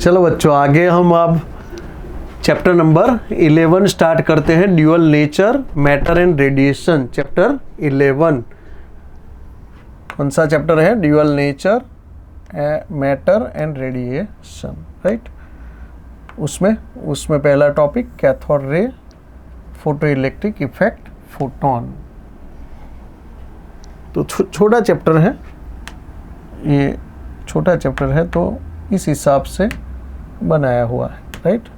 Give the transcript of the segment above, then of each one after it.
चलो बच्चों, आगे हम अब चैप्टर नंबर 11 स्टार्ट करते हैं, dual nature matter and radiation. Chapter 11 कौन सा चैप्टर है? Dual nature matter and radiation, right. उसमें पहला topic cathode ray, photo electric effect, photon. तो छोटा चैप्टर है, ये छोटा चैप्टर है तो इस हिसाब से बनाया हुआ है, राइट।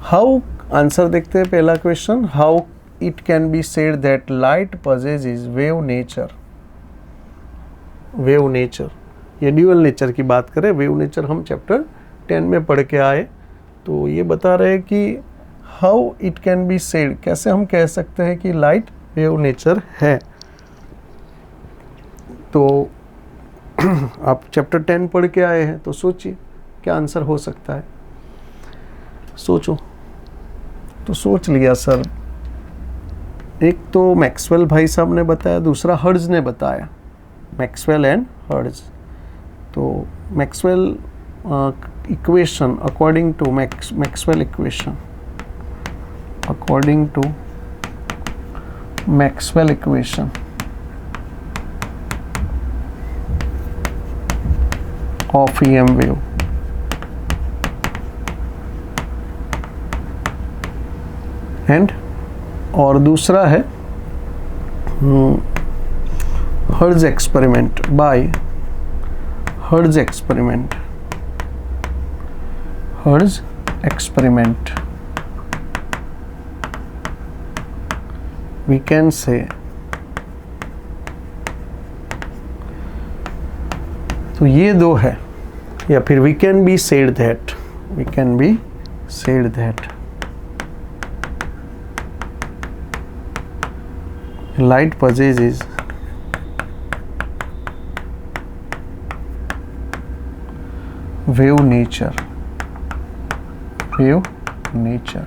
हाउ, आंसर देखते हैं पहला question. How it can be said that light पजेज wave nature. Wave nature, ये ड्यूअल नेचर की बात करें, वेव नेचर हम चैप्टर 10 में पढ़ के आए। तो ये बता रहे हैं कि how it can be said, कैसे हम कह सकते हैं कि लाइट वेव नेचर है। तो आप चैप्टर 10 पढ़ के आए हैं तो सोचिए क्या आंसर हो सकता है। सोचो। तो सोच लिया सर, एक तो मैक्सवेल भाई साहब ने बताया, दूसरा हर्ट्ज ने बताया, मैक्सवेल एंड हर्ट्ज। तो Maxwell equation, according to Maxwell equation, according to Maxwell equation of EM wave, and और दूसरा है Hertz experiment, by Hertz experiment, Hertz experiment. We can say तो ये दो है, या फिर we can be said that, we can be said that light possesses wave nature, wave nature,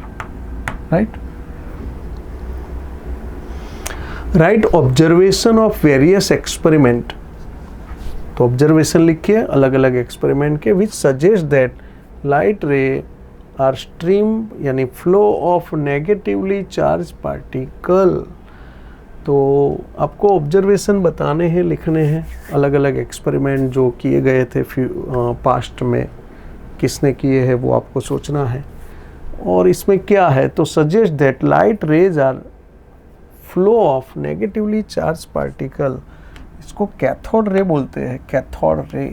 right? Right, observation of various experiment। तो observation लिखिए अलग अलग एक्सपेरिमेंट के, which suggest that light ray or stream यानी flow of negatively charge particle. तो आपको observation बताने हैं, लिखने हैं अलग अलग एक्सपेरिमेंट जो किए गए थे पास्ट में, किसने किए हैं वो आपको सोचना है। और इसमें क्या है, तो suggest that light rays are flow of negatively charge particle. इसको कैथोड रे बोलते हैं, कैथोड रे,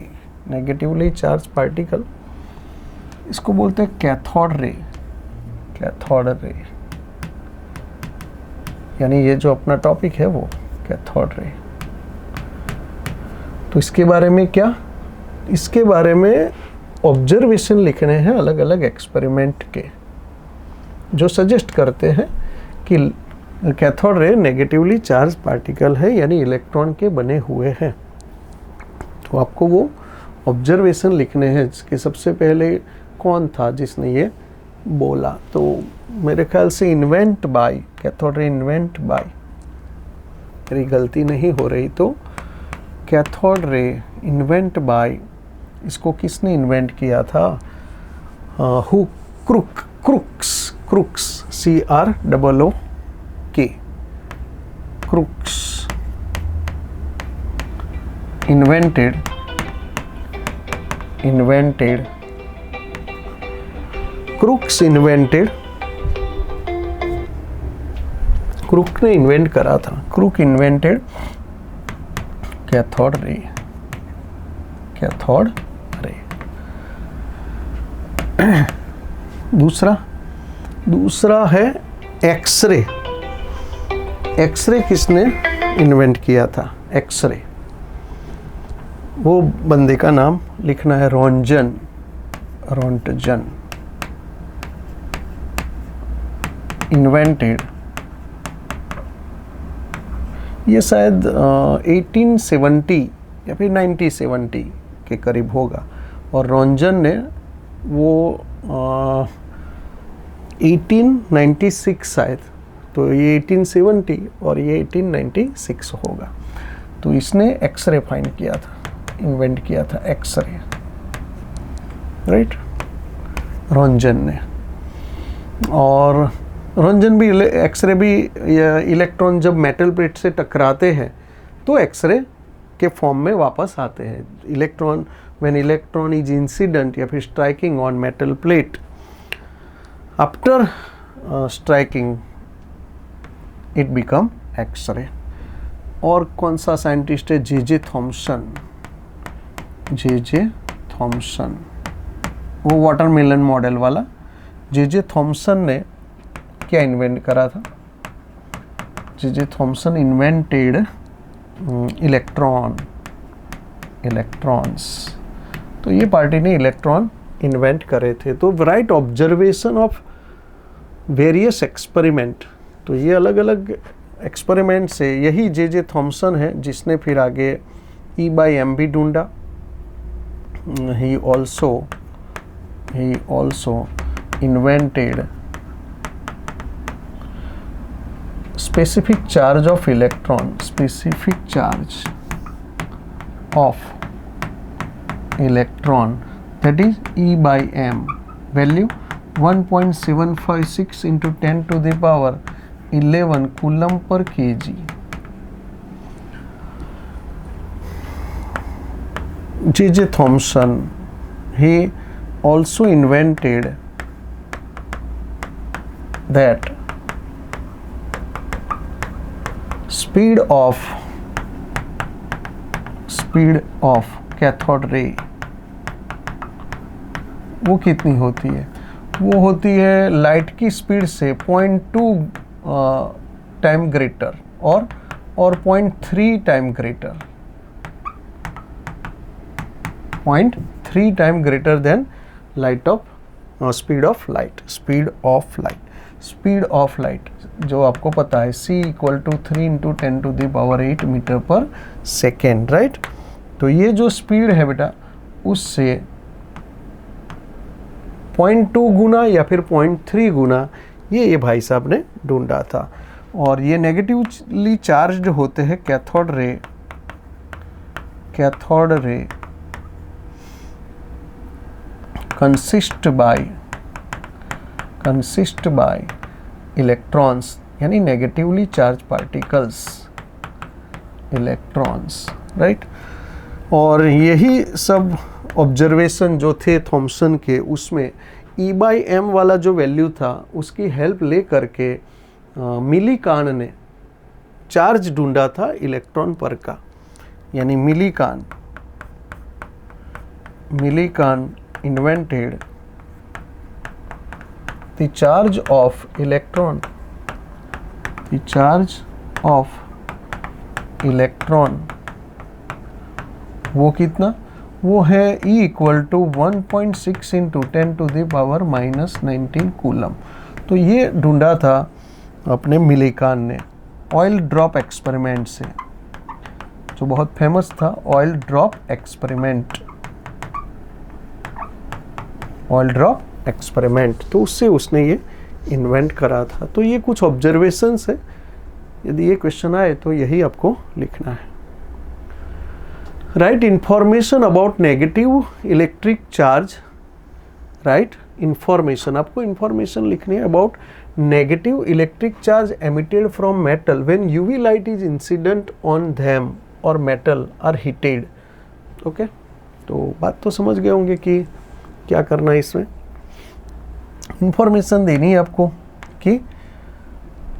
नेगेटिवली चार्ज पार्टिकल, इसको बोलते हैं कैथोड रे, कैथोड रे। यानी ये जो अपना टॉपिक है वो कैथोड रे। तो इसके बारे में क्या, इसके बारे में ऑब्जर्वेशन लिखने हैं अलग अलग एक्सपेरिमेंट के, जो सजेस्ट करते हैं कि cathode ray negatively charge particle है, यानी इलेक्ट्रॉन के बने हुए हैं। तो आपको वो ऑब्जर्वेशन लिखने हैं। कि सबसे पहले कौन था जिसने ये बोला, तो मेरे ख्याल से invent by, cathode ray invent by, मेरी गलती नहीं हो रही तो कैथोड रे इन्वेंट बाय, इसको किसने इन्वेंट किया था? Who, Crookes, CROOK, Crookes invented Crookes invented, Crook ने इन्वेंट करा था, Crook invented cathode ray, cathode ray. दूसरा है एक्सरे। एक्सरे किसने इन्वेंट किया था? एक्सरे, वो बंदे का नाम लिखना है, रोंटजन, इन्वेंटेड। ये शायद 1870 या फिर 1970 के करीब होगा, और रोंटजन ने वो 1896 शायद, तो ये 1870 और ये 1896 होगा। तो इसने एक्सरे फाइंड किया था, इन्वेंट किया था एक्सरे, राइट, रोंजन ने। और रोंजन भी, एक्सरे भी, इलेक्ट्रॉन जब मेटल प्लेट से टकराते हैं तो एक्सरे के फॉर्म में वापस आते हैं। Electron, when electron is incident या फिर striking on metal plate, after striking it become X-ray. और कौन सा साइंटिस्ट है? J Thomson. जे थॉमसन, वो वाटरमेलन मॉडल वाला। जे थॉमसन ने क्या इन्वेंट करा था? J Thomson invented electrons. तो ये पार्टी ने इलेक्ट्रॉन इन्वेंट करे थे। तो right observation of various experiment, तो ये अलग अलग एक्सपेरिमेंट से, यही जे थॉमसन है जिसने फिर आगे E/m भी ढूंढा। He also invented specific charge of electron, specific charge of electron, that is E/m, value 1.756 into 10 to the power 11 coulomb per kg. J. Thomson, he also invented that speed of cathode ray, वो कितनी होती है? वो होती है light की speed से 0.2 time greater और 0.3 time greater, 0.3 time greater than light of speed of light जो आपको पता है C = 3 × 10⁸ मीटर पर सेकेंड, राइट। तो ये जो स्पीड है बेटा, उससे 0.2 गुना या फिर 0.3 गुना ये भाई साहब ने ढूंढा था। और ये नेगेटिवली चार्ज्ड होते हैं cathode ray consist by electrons, यानी negatively charge particles, electrons, right. और यही सब ऑब्जर्वेशन जो थे थॉमसन के, उसमें E/m वाला जो वैल्यू था उसकी हेल्प ले करके मिलीकान ने चार्ज ढूंढा था इलेक्ट्रॉन पर का, यानी मिलीकान invented the charge of electron, वो कितना? वो है E = 1.6 × 10⁻⁻19 कूलम। तो ये ढूंढा था अपने मिलीकान ने ऑयल ड्रॉप एक्सपेरिमेंट से, जो बहुत फेमस था, ऑयल ड्रॉप एक्सपेरिमेंट। तो उससे उसने ये इन्वेंट करा था। तो ये कुछ ऑब्जर्वेशंस है, यदि ये क्वेश्चन आए तो यही आपको लिखना है। Right information about negative electric charge, right information, आपको इंफॉर्मेशन लिखनी है about negative electric charge emitted from metal when UV light is incident on them और मेटल आर हीटेड। ओके, तो बात तो समझ गए होंगे कि क्या करना है इसमें। इंफॉर्मेशन देनी है आपको कि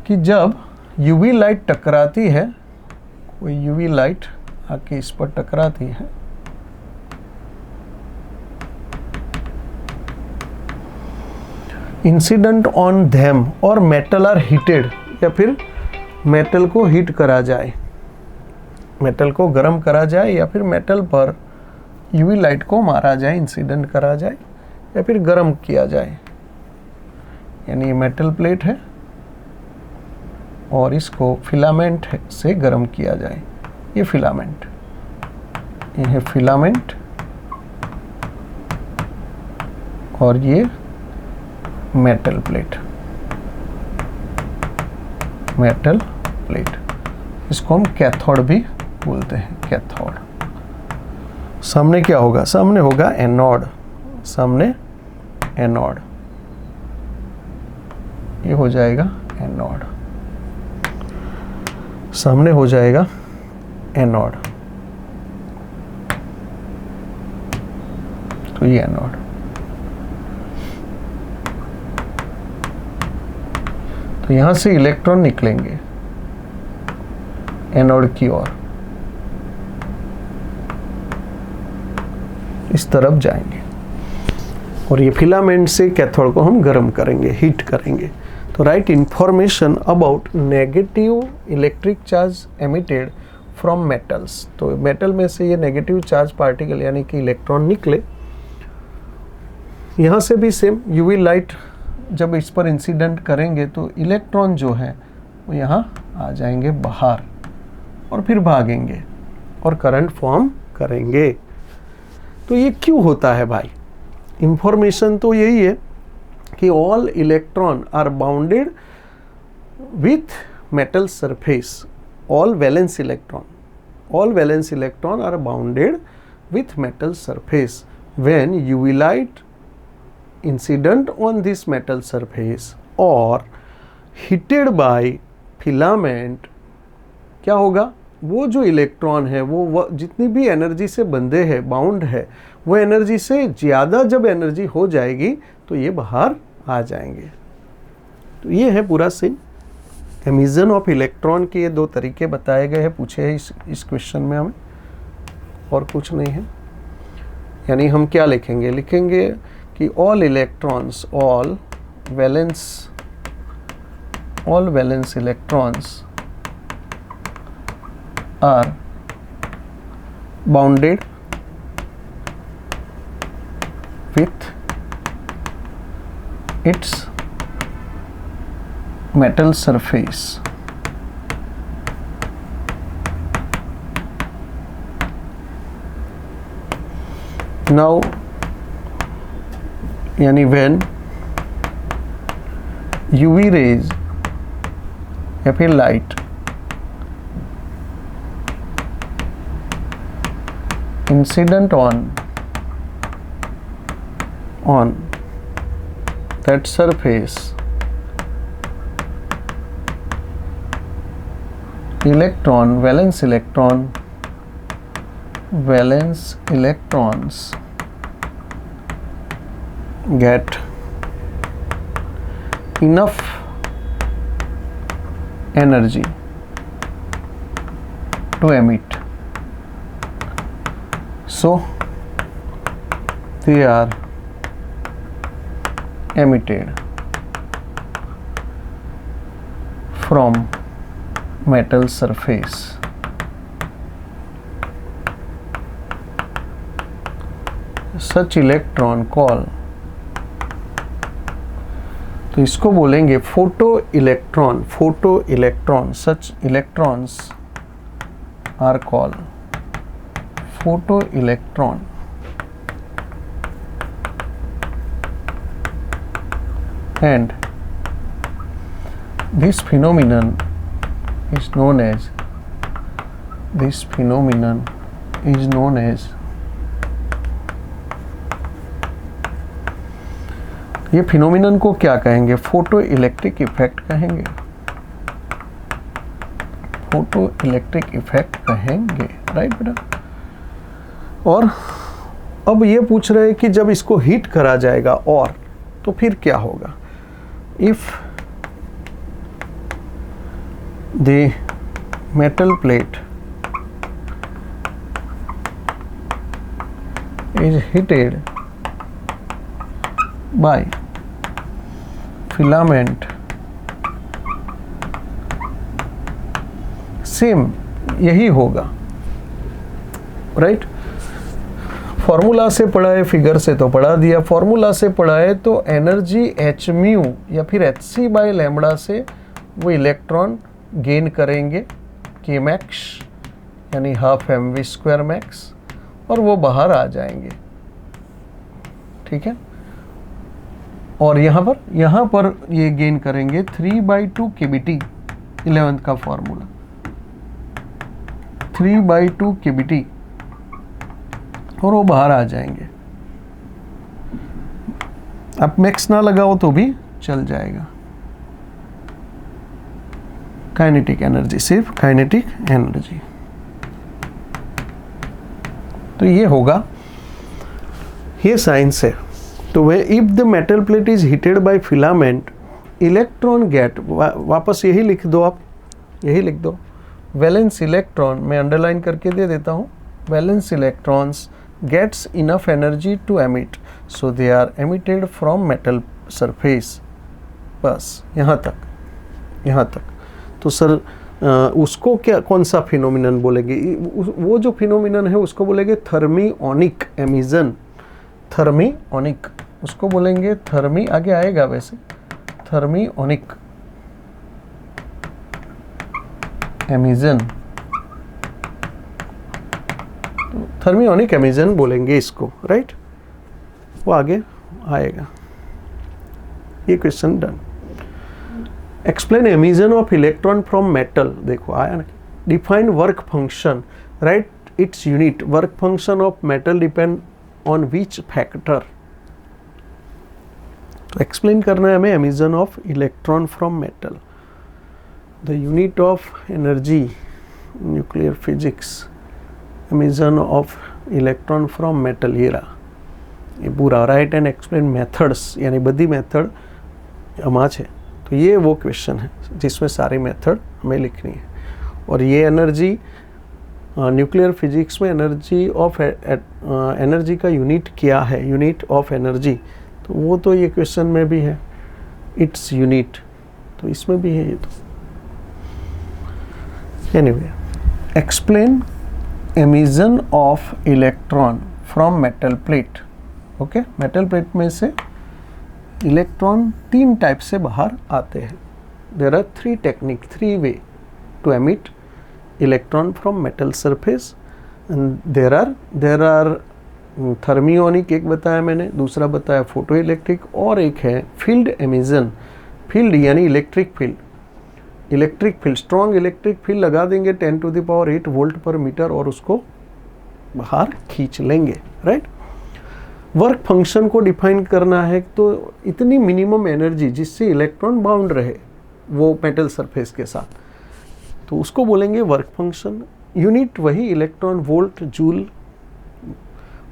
जब यूवी लाइट टकराती है, कोई यूवी लाइट आके इस पर टकराती है, इंसिडेंट ऑन देम और मेटल आर हीटेड, या फिर मेटल को हीट करा जाए, मेटल को गर्म करा जाए, या फिर मेटल पर यूवी लाइट को मारा जाए, इंसिडेंट करा जाए, या फिर गर्म किया जाए। यानी ये मेटल प्लेट है और इसको फिलामेंट से गर्म किया जाए। ये फिलामेंट, ये है फिलामेंट, और ये मेटल प्लेट, इसको हम कैथोड भी बोलते हैं, कैथोड। सामने क्या होगा? सामने होगा एनोड, सामने एनोड, ये हो जाएगा एनोड, सामने हो जाएगा एनोड, तो ये एनोड। तो यहां से इलेक्ट्रॉन निकलेंगे एनोड की ओर, इस तरफ जाएंगे और ये फिलामेंट से कैथोड को हम गर्म करेंगे, हीट करेंगे। तो right information about negative electric charge emitted from metals. तो मेटल में से ये नेगेटिव चार्ज पार्टिकल यानी कि इलेक्ट्रॉन निकले। यहाँ से भी सेम, यूवी लाइट जब इस पर इंसिडेंट करेंगे तो इलेक्ट्रॉन जो है वो यहाँ आ जाएंगे बाहर और फिर भागेंगे और करंट फॉर्म करेंगे। तो ये क्यों होता है भाई? इंफॉर्मेशन तो यही है कि all electron are bounded with metal surface, all valence electron are bounded with metal surface. When UV light incident on this metal surface or heated by filament, क्या होगा? वो जो इलेक्ट्रॉन है वो जितनी भी एनर्जी से बंधे हैं, बाउंड है, वो एनर्जी से ज़्यादा जब एनर्जी हो जाएगी तो ये बाहर आ जाएंगे। तो ये है पूरा सीन। एमिशन ऑफ इलेक्ट्रॉन के ये दो तरीके बताए गए हैं, पूछे हैं इस क्वेश्चन में हमें, और कुछ नहीं है। यानी हम क्या लिखेंगे? लिखेंगे कि all electrons, all valence electrons are bounded with its metal surface. Now यानी when UV rays या फिर light incident on that surface, valence electrons get enough energy to emit, so they are emitted from metal surface. Such electron call, तो इसको बोलेंगे photo electron. such electrons are called photo electron. And this phenomenon is known as ये phenomenon को क्या कहेंगे? Photo electric effect कहेंगे, photo electric effect कहेंगे, right बेटा। और अब ये पूछ रहे हैं कि जब इसको हीट करा जाएगा और तो फिर क्या होगा? If the metal plate is heated by filament, same यही होगा, राइट। फॉर्मूला से पढ़ा है, फिगर से तो पढ़ा दिया, फॉर्मूला से पढ़ा है तो एनर्जी एच म्यू या फिर एच सी बाई लैम्बडा से वो इलेक्ट्रॉन गेन करेंगे के मैक्स यानी half M V square max, और वो बाहर आ जाएंगे, ठीक है। और यहाँ पर ये गेन करेंगे 3/2 KBT, 11th का फॉर्मूला 3/2 KBT, और वो बाहर आ जाएंगे। आप मैक्स ना लगाओ तो भी चल जाएगा। काइनेटिक एनर्जी, सिर्फ काइनेटिक एनर्जी। तो ये होगा, ये साइंस है। तो वे if the metal plate is heated by filament, electron get, वापस यही लिख दो आप, यही लिख दो, वैलेंस इलेक्ट्रॉन, मैं अंडरलाइन करके दे देता हूँ, valence electrons gets enough energy to emit, so they are emitted from metal surface. बस यहाँ तक, यहाँ तक। तो सर उसको क्या, कौन सा फिनोमिनन बोलेंगे? वो जो फिनोमिनन है उसको बोलेंगे थर्मिओनिक एमिजन। थर्मिओनिक उसको बोलेंगे, थर्मी आगे आएगा वैसे, थर्मिओनिक एमिजन, तो थर्मिओनिक एमिजन बोलेंगे इसको, राइट? वो आगे आएगा। ये question done. Explain emission of electron from metal, देखो आया ना। Define work function, right its unit. Work function of metal depend on which factor. तो एक्सप्लेन करना है हमें emission of electron from metal. The unit of energy, nuclear physics, emission of electron from metal, ये रहा, ये पूरा। Right and explain methods, यानी बधी मेथड आमा है। तो ये वो क्वेश्चन है जिसमें सारी मेथड हमें लिखनी है। और ये एनर्जी, न्यूक्लियर फिजिक्स में एनर्जी ऑफ एनर्जी का यूनिट क्या है, यूनिट ऑफ एनर्जी, तो वो तो ये क्वेश्चन में भी है, इट्स यूनिट, तो इसमें भी है ये। तो anyway, explain emission of electron from metal plate. Okay, metal plate में से इलेक्ट्रॉन 3 टाइप से बाहर आते हैं। There are 3 technique, 3 way to emit electron from metal surface. There are thermionic एक बताया मैंने, दूसरा बताया फोटो इलेक्ट्रिक, और एक है फील्ड एमिजन। फील्ड यानी electric field, electric field, strong electric field लगा देंगे 10⁸ वोल्ट पर मीटर और उसको बाहर खींच लेंगे, राइट? वर्क फंक्शन को डिफाइन करना है, तो इतनी मिनिमम एनर्जी जिससे इलेक्ट्रॉन बाउंड रहे वो मेटल सरफेस के साथ, तो उसको बोलेंगे वर्क फंक्शन। यूनिट वही electron volt joule.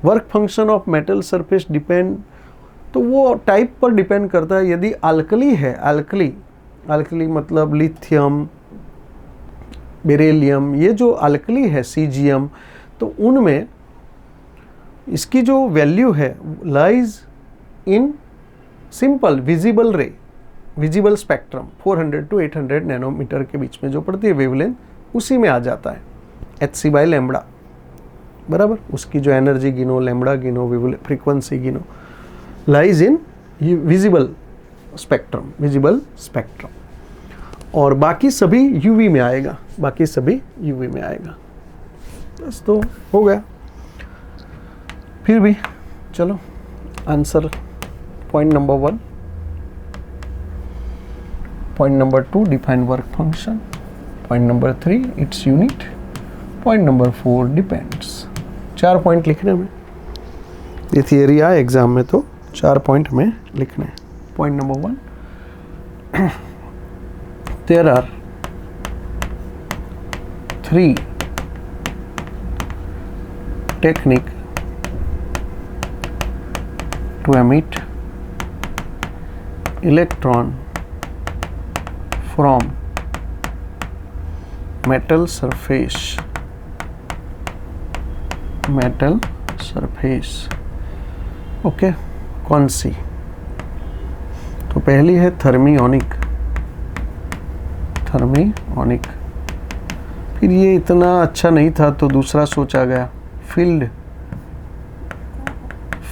Work function of metal surface depend, तो वो टाइप पर डिपेंड करता है। यदि अल्कली है, अल्कली मतलब लिथियम, बेरिलियम, ये जो अल्कली है, सीजियम, तो उनमें इसकी जो वैल्यू है लाइज इन सिंपल विजिबल रे, विजिबल स्पेक्ट्रम 400 to 800 नैनोमीटर के बीच में जो पड़ती है वेवलेंथ, उसी में आ जाता है hc/λ, बराबर। उसकी जो एनर्जी गिनो, लैम्बडा गिनो, फ्रीक्वेंसी गिनो, lies in visible spectrum, visible spectrum. और बाकी सभी यूवी में आएगा, बाकी सभी यूवी में आएगा। बस, तो हो गया। फिर भी चलो answer, point number 1, point number 2 define work function, point number 3 its unit, point number 4 depends. 4 point लिखने में, ये थियरी आए एग्जाम में तो 4 पॉइंट हमें लिखने हैं। Point number 1, there are 3 technique to emit electron from metal surface, metal surface। Okay, कौन सी? तो पहली है थर्मियोनिक, थर्मियोनिक। फिर ये इतना अच्छा नहीं था तो दूसरा सोचा गया फील्ड,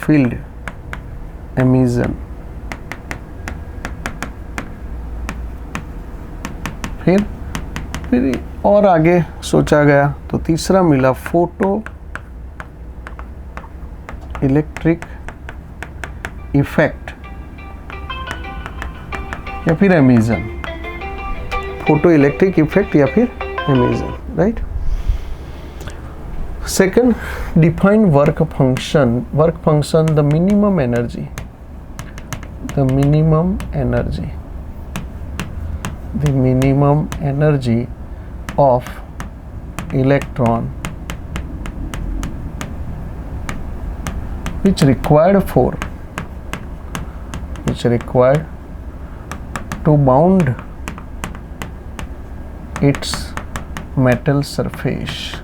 फील्ड एमिजन। फिर और आगे सोचा गया तो तीसरा मिला फोटो इलेक्ट्रिक इफेक्ट या फिर एमिजन, फोटो इलेक्ट्रिक इफेक्ट या फिर emission, right? Second, define work function. Work function, the minimum energy, the minimum energy of electron which required to bound its metal surface।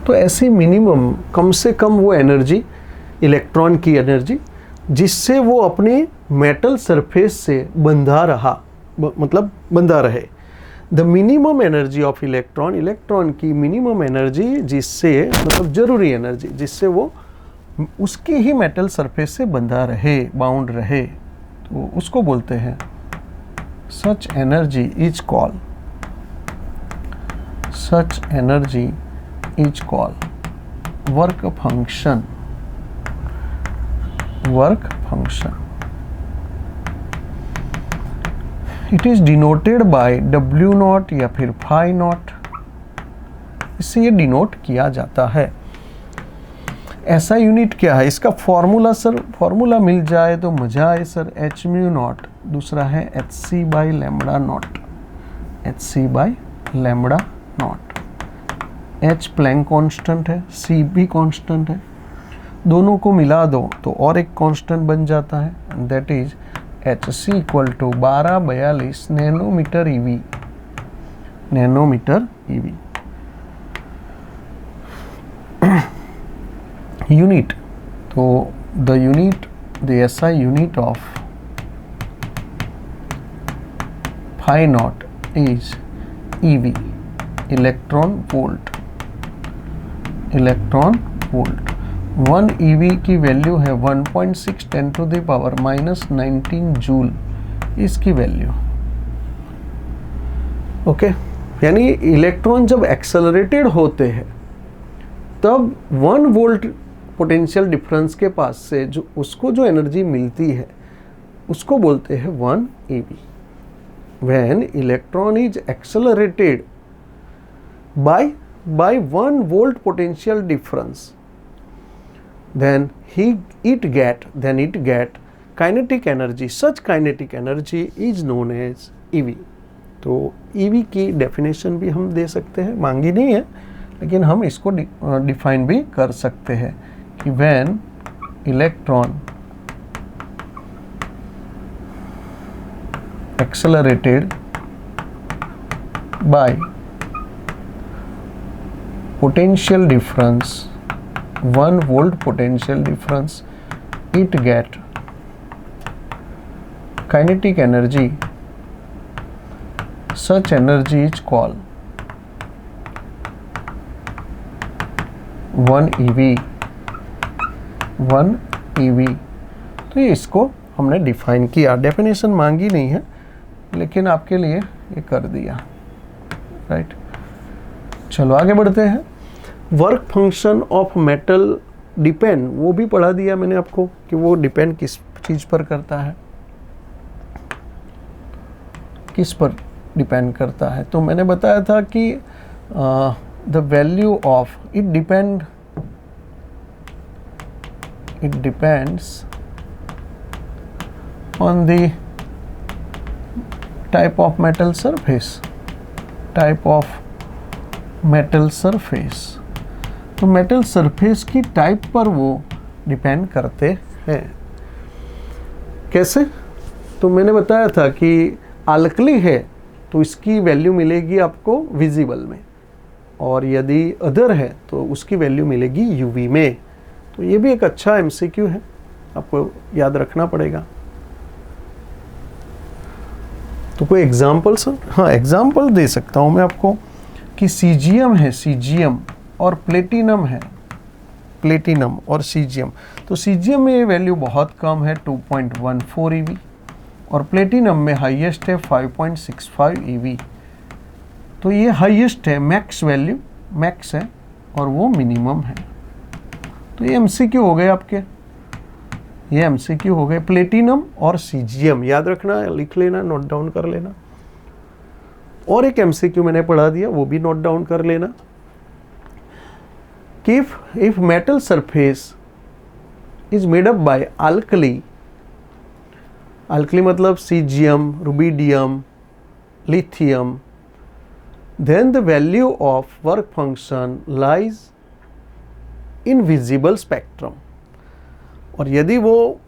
तो ऐसी मिनिमम, कम से कम वो एनर्जी, इलेक्ट्रॉन की energy, जिससे वो अपने मेटल सरफेस से बंधा रहे। The minimum energy of electron, electron की मिनिमम एनर्जी, जिससे मतलब जरूरी एनर्जी, जिससे वो उसकी ही मेटल सरफेस से बंधा रहे, बाउंड रहे, तो उसको बोलते हैं such energy is call work function. It is denoted by W nought या फिर फाई नॉट, इससे ये डिनोट किया जाता है। ऐसा यूनिट क्या है इसका? फॉर्मूला सर, फॉर्मूला मिल जाए तो मजा आए सर। h म्यू नॉट, दूसरा है hc by lambda not. h Planck constant है, c भी कांस्टेंट है, दोनों को मिला दो तो और एक कांस्टेंट बन जाता है, that is hc equal to 1242 nanometre EV. Unit, तो the SI unit of phi nought is EV, electron volt. 1 EV की वैल्यू है 1.6 10 टू द पावर -19 जूल, इसकी वैल्यू। ओके, यानी इलेक्ट्रॉन जब एक्सेलरेटेड होते हैं तब 1 वोल्ट पोटेंशियल डिफरेंस के पास से जो उसको जो एनर्जी मिलती है उसको बोलते हैं 1 EV। When electron is accelerated by 1 volt potential difference, then it get kinetic energy। such kinetic energy is known as EV। तो EV की डेफिनेशन भी हम दे सकते हैं, मांगी नहीं है लेकिन हम इसको डिफाइन भी कर सकते हैं कि when electron accelerated by potential difference 1 volt potential difference, it get kinetic energy। such energy is called 1 EV। तो ये इसको हमने डिफाइन किया, डेफिनेशन मांगी नहीं है लेकिन आपके लिए ये कर दिया, राइट। चलो आगे बढ़ते हैं। Work function of metal depend, वो भी पढ़ा दिया मैंने आपको कि वो डिपेंड किस चीज़ पर करता है, किस पर डिपेंड करता है। तो मैंने बताया था कि the value of it depends on the type of metal surface. तो मेटल सरफेस की टाइप पर वो डिपेंड करते हैं। कैसे? तो मैंने बताया था कि अल्कली है तो इसकी वैल्यू मिलेगी आपको विजिबल में, और यदि अदर है तो उसकी वैल्यू मिलेगी यूवी में। तो ये भी एक अच्छा एमसीक्यू है, आपको याद रखना पड़ेगा। तो कोई एग्जाम्पल सर? हाँ, एग्जाम्पल दे सकता हूँ मैं आपको कि सीजियम है, सीजियम और प्लेटिनम है, प्लेटिनम और सीजियम। तो सीजियम में ये वैल्यू बहुत कम है 2.14 EV, और प्लेटिनम में हाईएस्ट है 5.65 EV। तो ये हाईएस्ट है, मैक्स वैल्यू मैक्स है, और वो मिनिमम है। तो ये एमसीक्यू हो गए आपके, ये एमसीक्यू हो गए प्लेटिनम और सीजियम। याद रखना, लिख लेना, नोट डाउन कर लेना। और एक एमसीक्यू मैंने पढ़ा दिया, वो भी नोट डाउन कर लेना कि if metal surface is made up by alkali मतलब cesium, rubidium, lithium, then the value of work function lies in visible spectrum. और यदि वो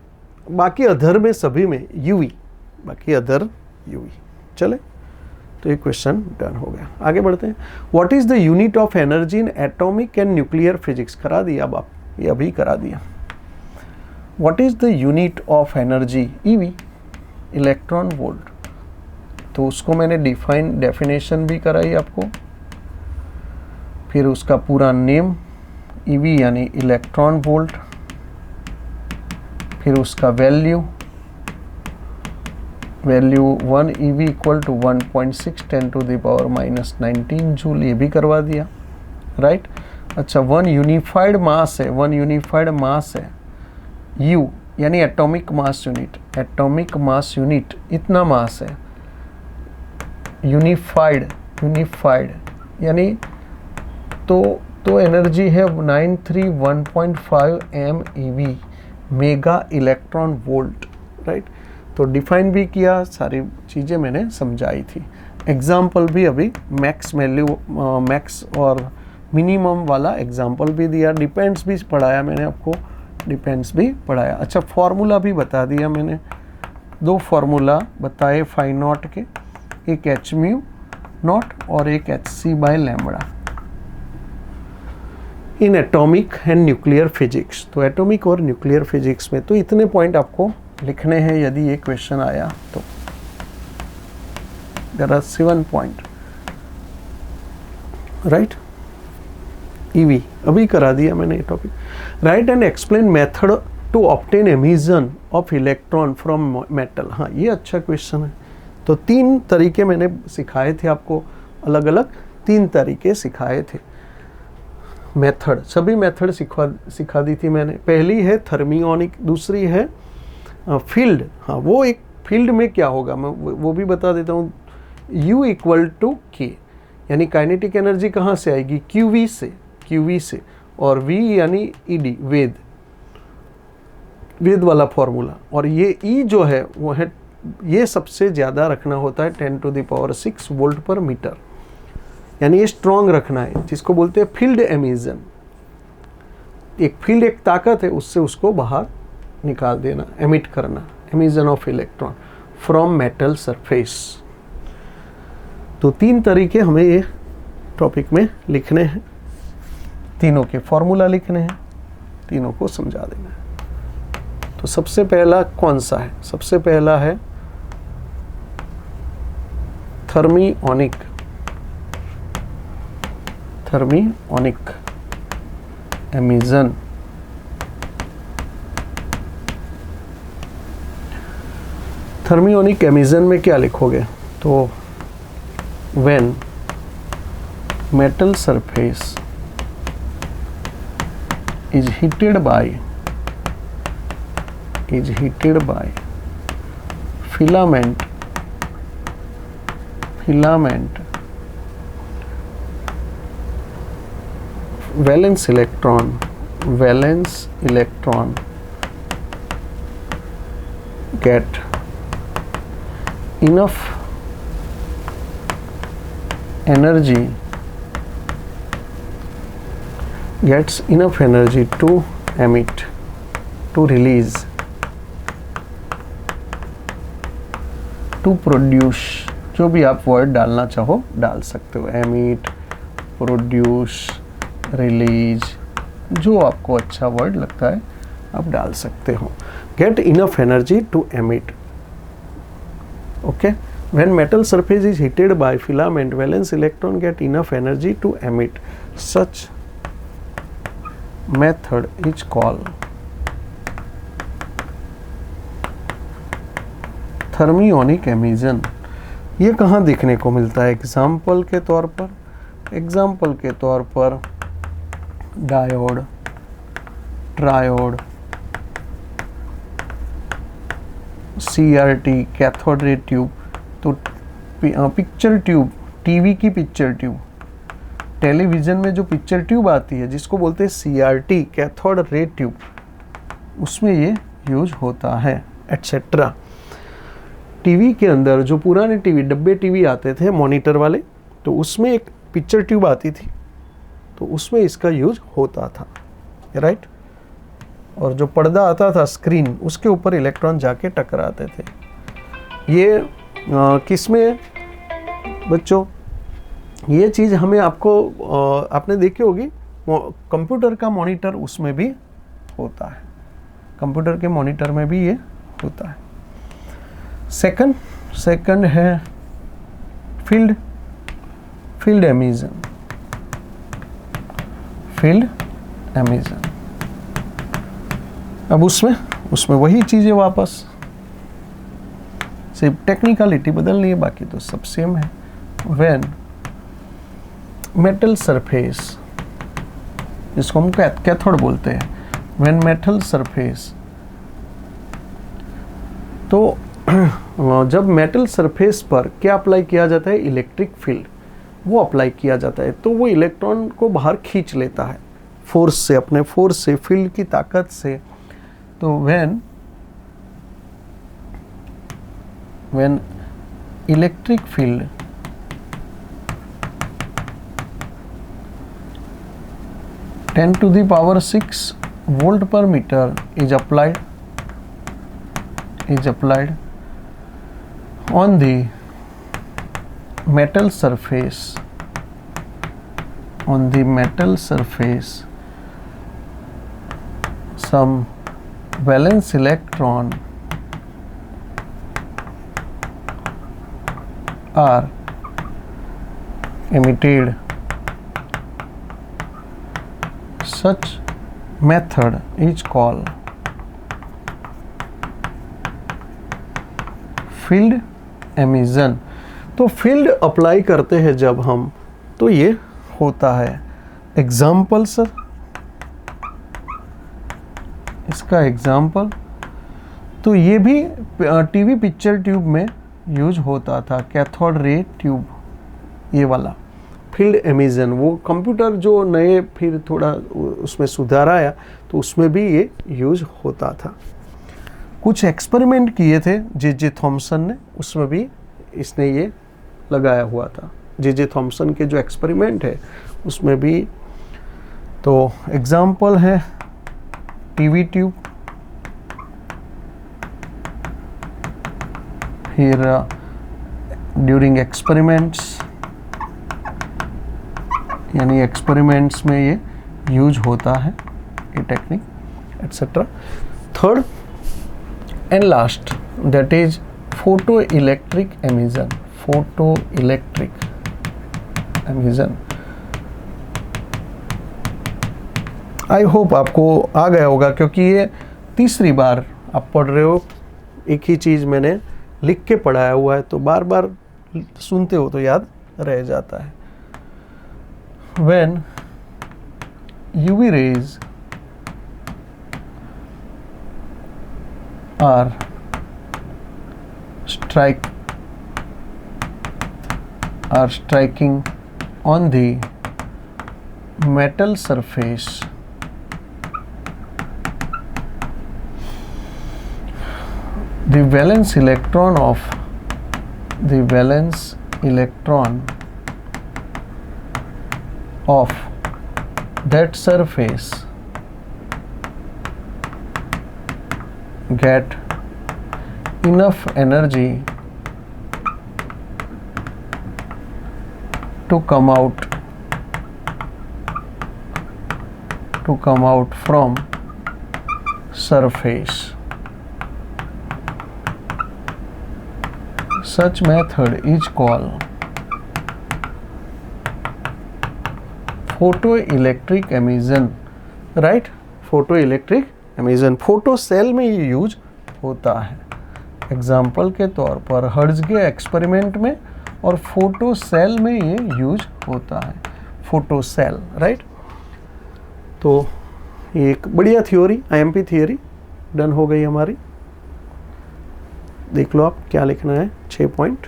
बाकी अदर में सभी में यूवी, बाकी अदर यूवी, चले तो ये क्वेश्चन डन हो गया। आगे बढ़ते हैं। What is the unit of energy in atomic and nuclear physics? करा दिया अब आप, ये अभी करा दिया। What is the unit of energy? EV, electron volt. तो उसको मैंने डेफिनेशन भी कराई आपको, फिर उसका पूरा नेम ईवी यानी इलेक्ट्रॉन वोल्ट, फिर उसका value 1 EV equal to 1.6 10⁻⁻19 joule, ये भी करवा दिया, राइट। अच्छा, 1 यूनिफाइड मास है, 1 यूनिफाइड मास है, U यानी atomic mass unit, atomic mass unit इतना मास है। यूनिफाइड यानी तो एनर्जी है 931.5 MeV, mega electron volt, right. तो डिफाइन भी किया, सारी चीज़ें मैंने समझाई थी। एग्जाम्पल भी अभी मैक्स वैल्यू, मैक्स और मिनिमम वाला एग्जाम्पल भी दिया। डिपेंड्स भी पढ़ाया मैंने आपको, डिपेंड्स भी पढ़ाया। अच्छा, फॉर्मूला भी बता दिया मैंने, 2 फार्मूला बताए फाई नॉट के, एक एच म्यू नॉट और एक hc/λ in atomic and nuclear physics. तो एटॉमिक और न्यूक्लियर फिजिक्स में तो इतने पॉइंट आपको लिखने हैं यदि ये क्वेश्चन आया तो। There are 7 point, right. EV अभी करा दिया मैंने ये topic. Right and explain method to obtain emission of electron from metal. हाँ, ये अच्छा क्वेश्चन है। तो 3 तरीके मैंने सिखाए थे आपको, अलग अलग 3 तरीके सिखाए थे। मेथड, सभी मेथड सिखा दी थी मैंने। पहली है थर्मियोनिक, दूसरी है फील्ड। हाँ, वो एक फील्ड में क्या होगा मैं वो भी बता देता हूँ। U इक्वल टू K यानी काइनेटिक एनर्जी कहाँ से आएगी? QV से, और V यानी ED, वेद वाला फॉर्मूला। और ये E जो है वो है, ये सबसे ज़्यादा रखना होता है 10⁻6 वोल्ट पर मीटर, यानी ये स्ट्रॉन्ग रखना है, जिसको बोलते हैं फील्ड एमिशन। एक फील्ड, एक ताकत है, उससे उसको बाहर निकाल देना, एमिट करना, emission of electron from metal surface. तो 3 तरीके हमें ये टॉपिक में लिखने हैं, तीनों के फॉर्मूला लिखने हैं, तीनों को समझा देना है। तो सबसे पहला कौन सा है? सबसे पहला है थर्मियोनिक एमिशन। थर्मियोनिक एमिशन में क्या लिखोगे? तो when metal surface is heated by filament valence electron get enough energy to emit, to release, to produce, जो भी आप वर्ड डालना चाहो डाल सकते हो, एमिट, प्रोड्यूस, रिलीज, जो आपको अच्छा वर्ड लगता है आप डाल सकते हो। Get enough energy to emit, okay. When metal surface is heated by filament, valence electron get enough energy to emit. Such method is called thermionic emission. ये कहाँ देखने को मिलता है? एग्जाम्पल के तौर पर diode, triode, CRT cathode ray tube. तो पिक्चर ट्यूब, टीवी की पिक्चर ट्यूब, टेलीविज़न में जो पिक्चर ट्यूब आती है जिसको बोलते हैं CRT कैथोड रे ट्यूब, उसमें ये यूज होता है, एट्सेट्रा। टीवी के अंदर जो पुराने टीवी, डब्बे टीवी आते थे मॉनिटर वाले, तो उसमें एक पिक्चर ट्यूब आती थी, तो उसमें इसका यूज होता था, राइट। और जो पर्दा आता था स्क्रीन, उसके ऊपर इलेक्ट्रॉन जाके टकराते थे। ये किसमें बच्चों, ये चीज़ हमें आपने देखी होगी, कंप्यूटर का मॉनिटर उसमें भी होता है, कंप्यूटर के मॉनिटर में भी ये होता है। सेकंड है फील्ड एमिशन। अब उसमें वही चीज़ें वापस, सिर्फ टेक्निकलिटी बदलनी है, बाकी तो सब सेम है। व्हेन मेटल सरफेस, इसको हम कैथोड बोलते हैं, व्हेन मेटल सरफेस, तो जब मेटल सरफेस पर क्या अप्लाई किया जाता है, इलेक्ट्रिक फील्ड वो अप्लाई किया जाता है, तो वो इलेक्ट्रॉन को बाहर खींच लेता है फोर्स से, अपने फोर्स से, फील्ड की ताकत से। तो when electric field ten to the power 6 volt per metre is applied on the metal surface, some valence electron are emitted. Such method is called field emission. तो फील्ड अप्लाई करते हैं जब हम, तो ये होता है। एग्जाम्पल सर, इसका एग्जाम्पल, तो ये भी टीवी पिक्चर ट्यूब में यूज होता था, कैथोड रे ट्यूब, ये वाला फील्ड एमिशन। वो कंप्यूटर जो नए फिर थोड़ा उसमें सुधार आया, तो उसमें भी ये यूज होता था। कुछ एक्सपेरिमेंट किए थे जे थॉमसन ने, उसमें भी इसने ये लगाया हुआ था। जे थॉमसन के जो एक्सपेरिमेंट है उसमें भी, तो एग्जाम्पल है टीवी ट्यूब, फिर ड्यूरिंग एक्सपेरिमेंट्स, यानी एक्सपेरिमेंट्स में ये यूज होता है ये technique, etcetera. Third and last, that is photoelectric emission. I hope आपको आ गया होगा, क्योंकि ये तीसरी बार आप पढ़ रहे हो, एक ही चीज़ मैंने लिख के पढ़ाया हुआ है, तो बार बार सुनते हो तो याद रह जाता है। When UV rays are striking on the metal surface, the valence electron of that surface get enough energy to come out from surface. Such method is called photoelectric emission, right. Photoelectric emission photocell में ये use होता है। Example के तौर पर hertz experiment में और photo cell में ये यूज होता है, फोटो सेल, राइट। तो एक बढ़िया थ्योरी, आईएमपी थ्योरी डन हो गई हमारी। देख लो आप क्या लिखना है, 6 point.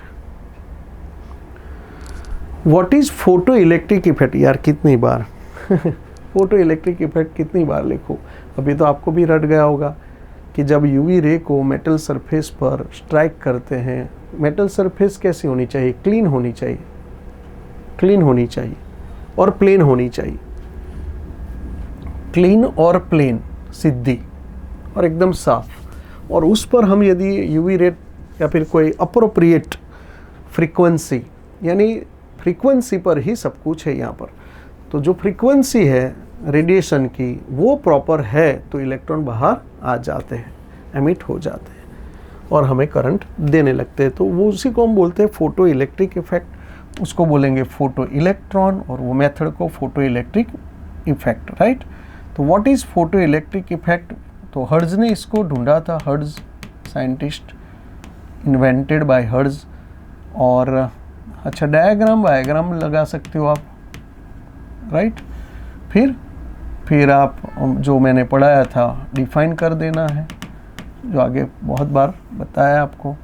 What is photo electric effect, यार कितनी बार फोटो इलेक्ट्रिक इफेक्ट कितनी बार लिखूं। अभी तो आपको भी रट गया होगा कि जब यूवी रे को मेटल सरफेस पर स्ट्राइक करते हैं, मेटल सरफेस कैसी होनी चाहिए? क्लीन होनी चाहिए, क्लीन होनी चाहिए और प्लेन होनी चाहिए। क्लीन और प्लेन, सीधी और एकदम साफ। और उस पर हम यदि यूवी रे या फिर कोई अप्रोप्रिएट फ्रीक्वेंसी, यानी फ्रीक्वेंसी पर ही सब कुछ है यहाँ पर, तो जो फ्रीक्वेंसी है रेडिएशन की वो प्रॉपर है तो इलेक्ट्रॉन बाहर आ जाते हैं, एमिट हो जाते हैं और हमें करंट देने लगते हैं। तो वो उसी को हम बोलते हैं फोटो इलेक्ट्रिक इफेक्ट, उसको बोलेंगे फोटो इलेक्ट्रॉन, और वो मेथड को फोटो इलेक्ट्रिक इफेक्ट, राइट। तो what is photo electric effect? तो हर्ट्ज ने इसको ढूंढा था, hertz scientist, invented by Hertz. और अच्छा, वायग्राम लगा सकते हो आप, राइट। फिर आप जो मैंने पढ़ाया था डिफाइन कर देना है, जो आगे बहुत बार बताया आपको,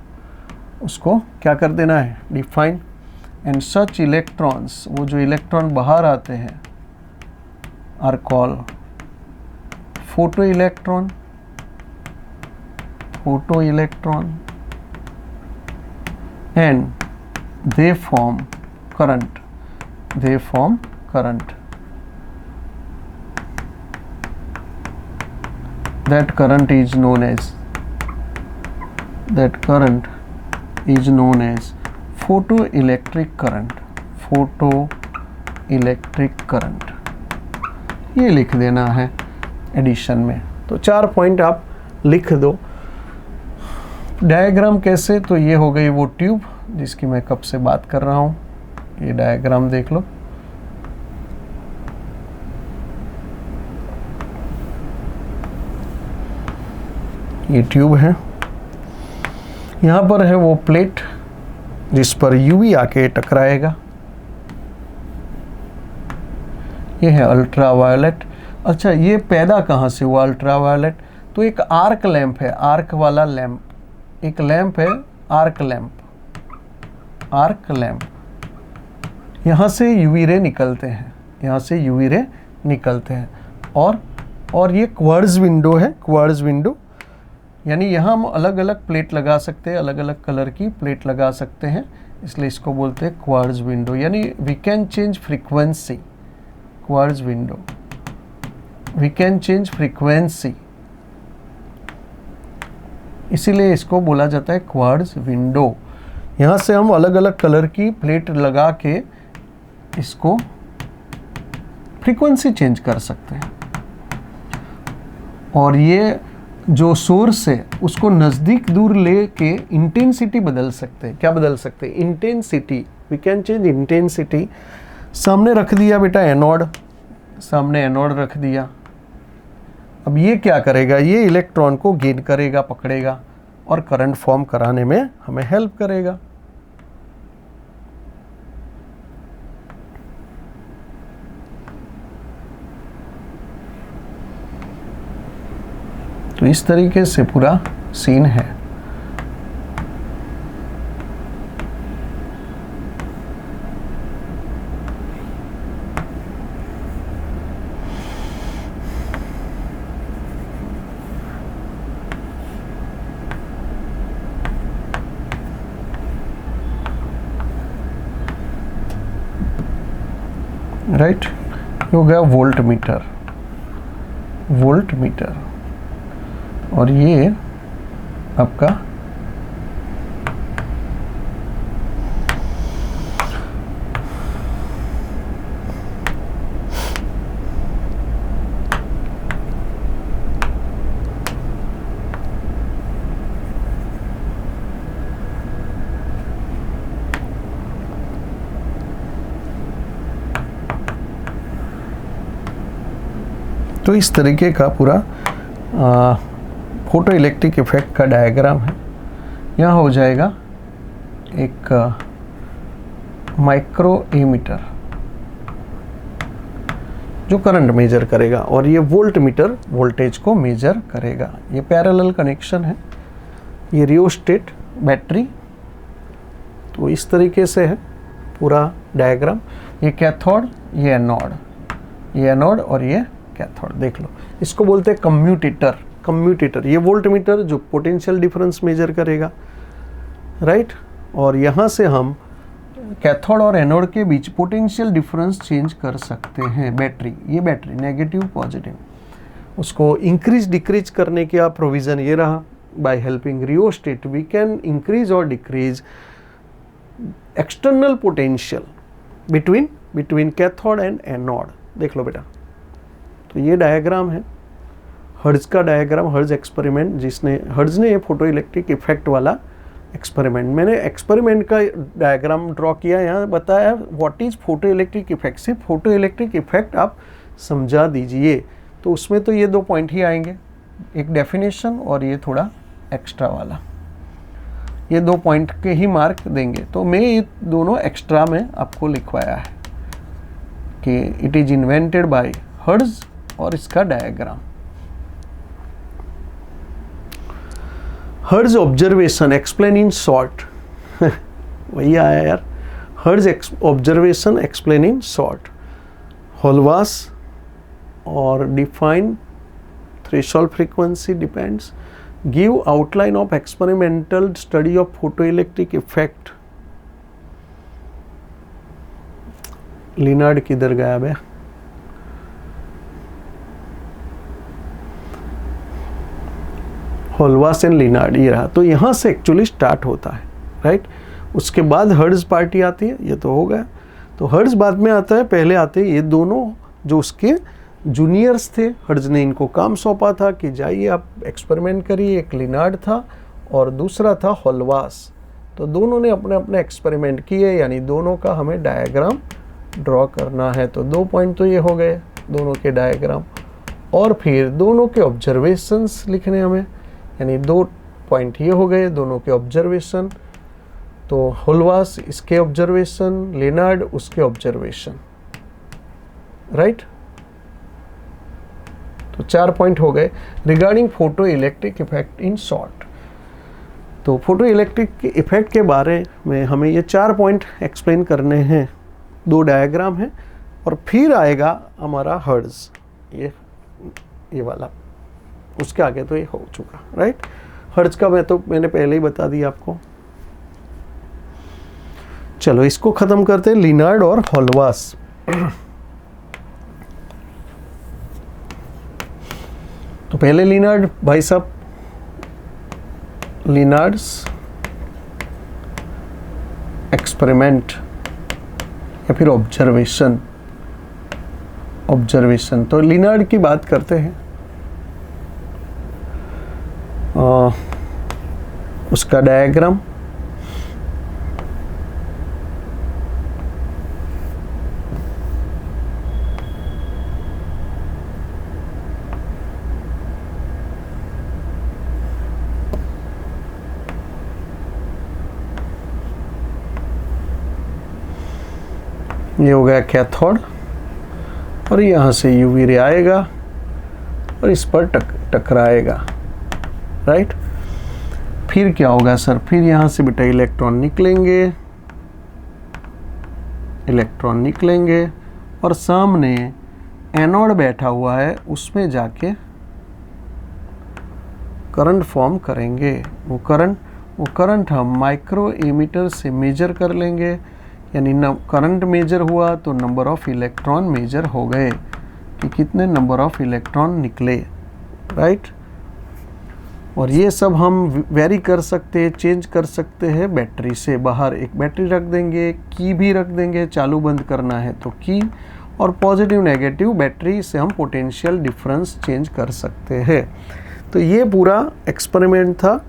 उसको क्या कर देना है? डिफाइन। एंड सच इलेक्ट्रॉन्स, वो जो इलेक्ट्रॉन बाहर आते हैं, are call photoelectron, photoelectron, and they form current, they form current, that current is known as photoelectric current, photoelectric current, ये लिख देना है एडिशन में। तो 4 पॉइंट आप लिख दो। डायग्राम कैसे? तो ये हो गई वो ट्यूब जिसकी मैं कब से बात कर रहा हूँ, ये डायग्राम देख लो। ये ट्यूब है, यहाँ पर है वो प्लेट जिस पर यूवी आके टकराएगा, ये है अल्ट्रावायलेट। अच्छा, ये पैदा कहाँ से हुआ अल्ट्रावायलेट? तो एक आर्क लैंप है, आर्क वाला लैंप, एक लैंप है आर्क लैंप, आर्क लैंप, यहाँ से यूवी रे निकलते हैं, यहाँ से यूवी रे निकलते हैं। और ये क्वार्ट्ज विंडो है, क्वार्ट्ज विंडो, यानी यहाँ हम अलग अलग प्लेट लगा सकते हैं, अलग अलग कलर की प्लेट लगा सकते हैं, इसलिए इसको बोलते हैं क्वार्ट्ज विंडो। यानी we can change frequency, quartz window, we can change frequency, इसीलिए इसको बोला जाता है क्वार्ट्ज विंडो। यहाँ से हम अलग अलग कलर की प्लेट लगा के इसको फ्रीक्वेंसी चेंज कर सकते हैं। और ये जो सोर्स है उसको नज़दीक दूर लेके इंटेंसिटी बदल सकते हैं। क्या बदल सकते हैं? Intensity, we can change intensity. सामने रख दिया बेटा एनोड, सामने एनोड रख दिया। अब ये क्या करेगा? ये इलेक्ट्रॉन को गेन करेगा, पकड़ेगा और करंट फॉर्म कराने में हमें हेल्प करेगा। तो इस तरीके से पूरा सीन है। राइट, हो गया वोल्ट मीटर, वोल्ट मीटर। और ये आपका तो इस तरीके का पूरा फोटो इलेक्ट्रिक इफेक्ट का डायग्राम है। यहाँ हो जाएगा एक माइक्रो एमीटर जो करंट मेजर करेगा, और ये वोल्ट मीटर वोल्टेज को मेजर करेगा। ये पैरेलल कनेक्शन है। ये रियोस्टेट बैटरी, तो इस तरीके से है पूरा डायग्राम। ये कैथोड, ये एनोड, ये एनोड और ये कैथोड। देख लो, इसको बोलते हैं कम्यूटेटर। कम्यूटेटर ये वोल्टमीटर जो पोटेंशियल डिफरेंस मेजर करेगा, राइट। और यहाँ से हम कैथोड और एनोड के बीच पोटेंशियल डिफरेंस चेंज कर सकते हैं। बैटरी, ये बैटरी नेगेटिव पॉजिटिव, उसको इंक्रीज डिक्रीज करने का प्रोविज़न ये रहा। By helping rheostat we can increase और decrease external potential between cathode and anode. देख लो बेटा, तो ये डायग्राम है हर्ट्ज का डायग्राम, हर्ट्ज एक्सपेरिमेंट, जिसने हर्ट्ज ने ये फोटो इलेक्ट्रिक इफेक्ट वाला एक्सपेरिमेंट, मैंने एक्सपेरिमेंट का डायग्राम ड्रॉ किया, यहाँ बताया what is photo electric effect. सिर्फ फोटो इलेक्ट्रिक इफेक्ट आप समझा दीजिए, तो उसमें तो ये 2 पॉइंट ही आएंगे, एक डेफिनेशन और ये थोड़ा एक्स्ट्रा वाला, ये 2 पॉइंट के ही मार्क देंगे। तो मैं ये दोनों एक्स्ट्रा में आपको लिखवाया है कि it is invented by Hertz और इसका diagram. Hertz observation explain in short वही आया यार, Hertz observation explain in short. Hallwachs और define threshold frequency depends, give outline of experimental study of photoelectric effect. Lenard किधर गया बे? होलवास एंड लिनार्ड ये रहा। तो यहाँ से एक्चुअली स्टार्ट होता है, राइट। उसके बाद हर्ट्ज पार्टी आती है, ये तो हो गया। तो हर्ट्ज बाद में आता है, पहले आते हैं ये दोनों जो उसके जूनियर्स थे। हर्ट्ज ने इनको काम सौंपा था कि जाइए आप एक्सपेरिमेंट करिए। एक लिनार्ड था और दूसरा था होलवास। तो दोनों ने अपने अपने एक्सपेरिमेंट किए, यानी दोनों का हमें डायग्राम ड्रॉ करना है। तो 2 पॉइंट तो ये हो गए दोनों के डायग्राम, और फिर दोनों के ऑब्जर्वेशंस लिखने हमें, यानी 2 पॉइंट ये हो गए दोनों के ऑब्जर्वेशन। तो होलवास इसके ऑब्जर्वेशन, लिनार्ड उसके ऑब्जर्वेशन, राइट। तो 4 पॉइंट हो गए regarding photo electric effect in short. तो फोटो इलेक्ट्रिक इफेक्ट के बारे में हमें ये 4 पॉइंट एक्सप्लेन करने हैं, 2 डायग्राम हैं, और फिर आएगा हमारा हर्ट्ज, ये वाला। उसके आगे तो ये हो चुका, राइट। हर्ट्ज का मैंने पहले ही बता दिया आपको। चलो इसको खत्म करते हैं, लिनार्ड और होलवास। तो पहले लिनार्ड भाई साहब, लिनार्ड्स एक्सपेरिमेंट या फिर ऑब्जर्वेशन। तो लिनार्ड की बात करते हैं। उसका डायग्राम, ये हो गया कैथोड, और यहाँ से यूवी रे आएगा और इस पर टकराएगा, राइट। फिर क्या होगा सर? फिर यहाँ से बेटा इलेक्ट्रॉन निकलेंगे और सामने एनोड बैठा हुआ है, उसमें जाके करंट फॉर्म करेंगे। वो करंट हम माइक्रो एमीटर से मेजर कर लेंगे, यानी करंट मेजर हुआ तो नंबर ऑफ इलेक्ट्रॉन मेजर हो गए कि कितने नंबर ऑफ इलेक्ट्रॉन निकले, राइट। और ये सब हम वेरी कर सकते हैं, चेंज कर सकते हैं बैटरी से। बाहर एक बैटरी रख देंगे, की भी रख देंगे, चालू बंद करना है तो की, और पॉजिटिव नेगेटिव बैटरी से हम पोटेंशियल डिफरेंस चेंज कर सकते हैं। तो ये पूरा एक्सपेरिमेंट था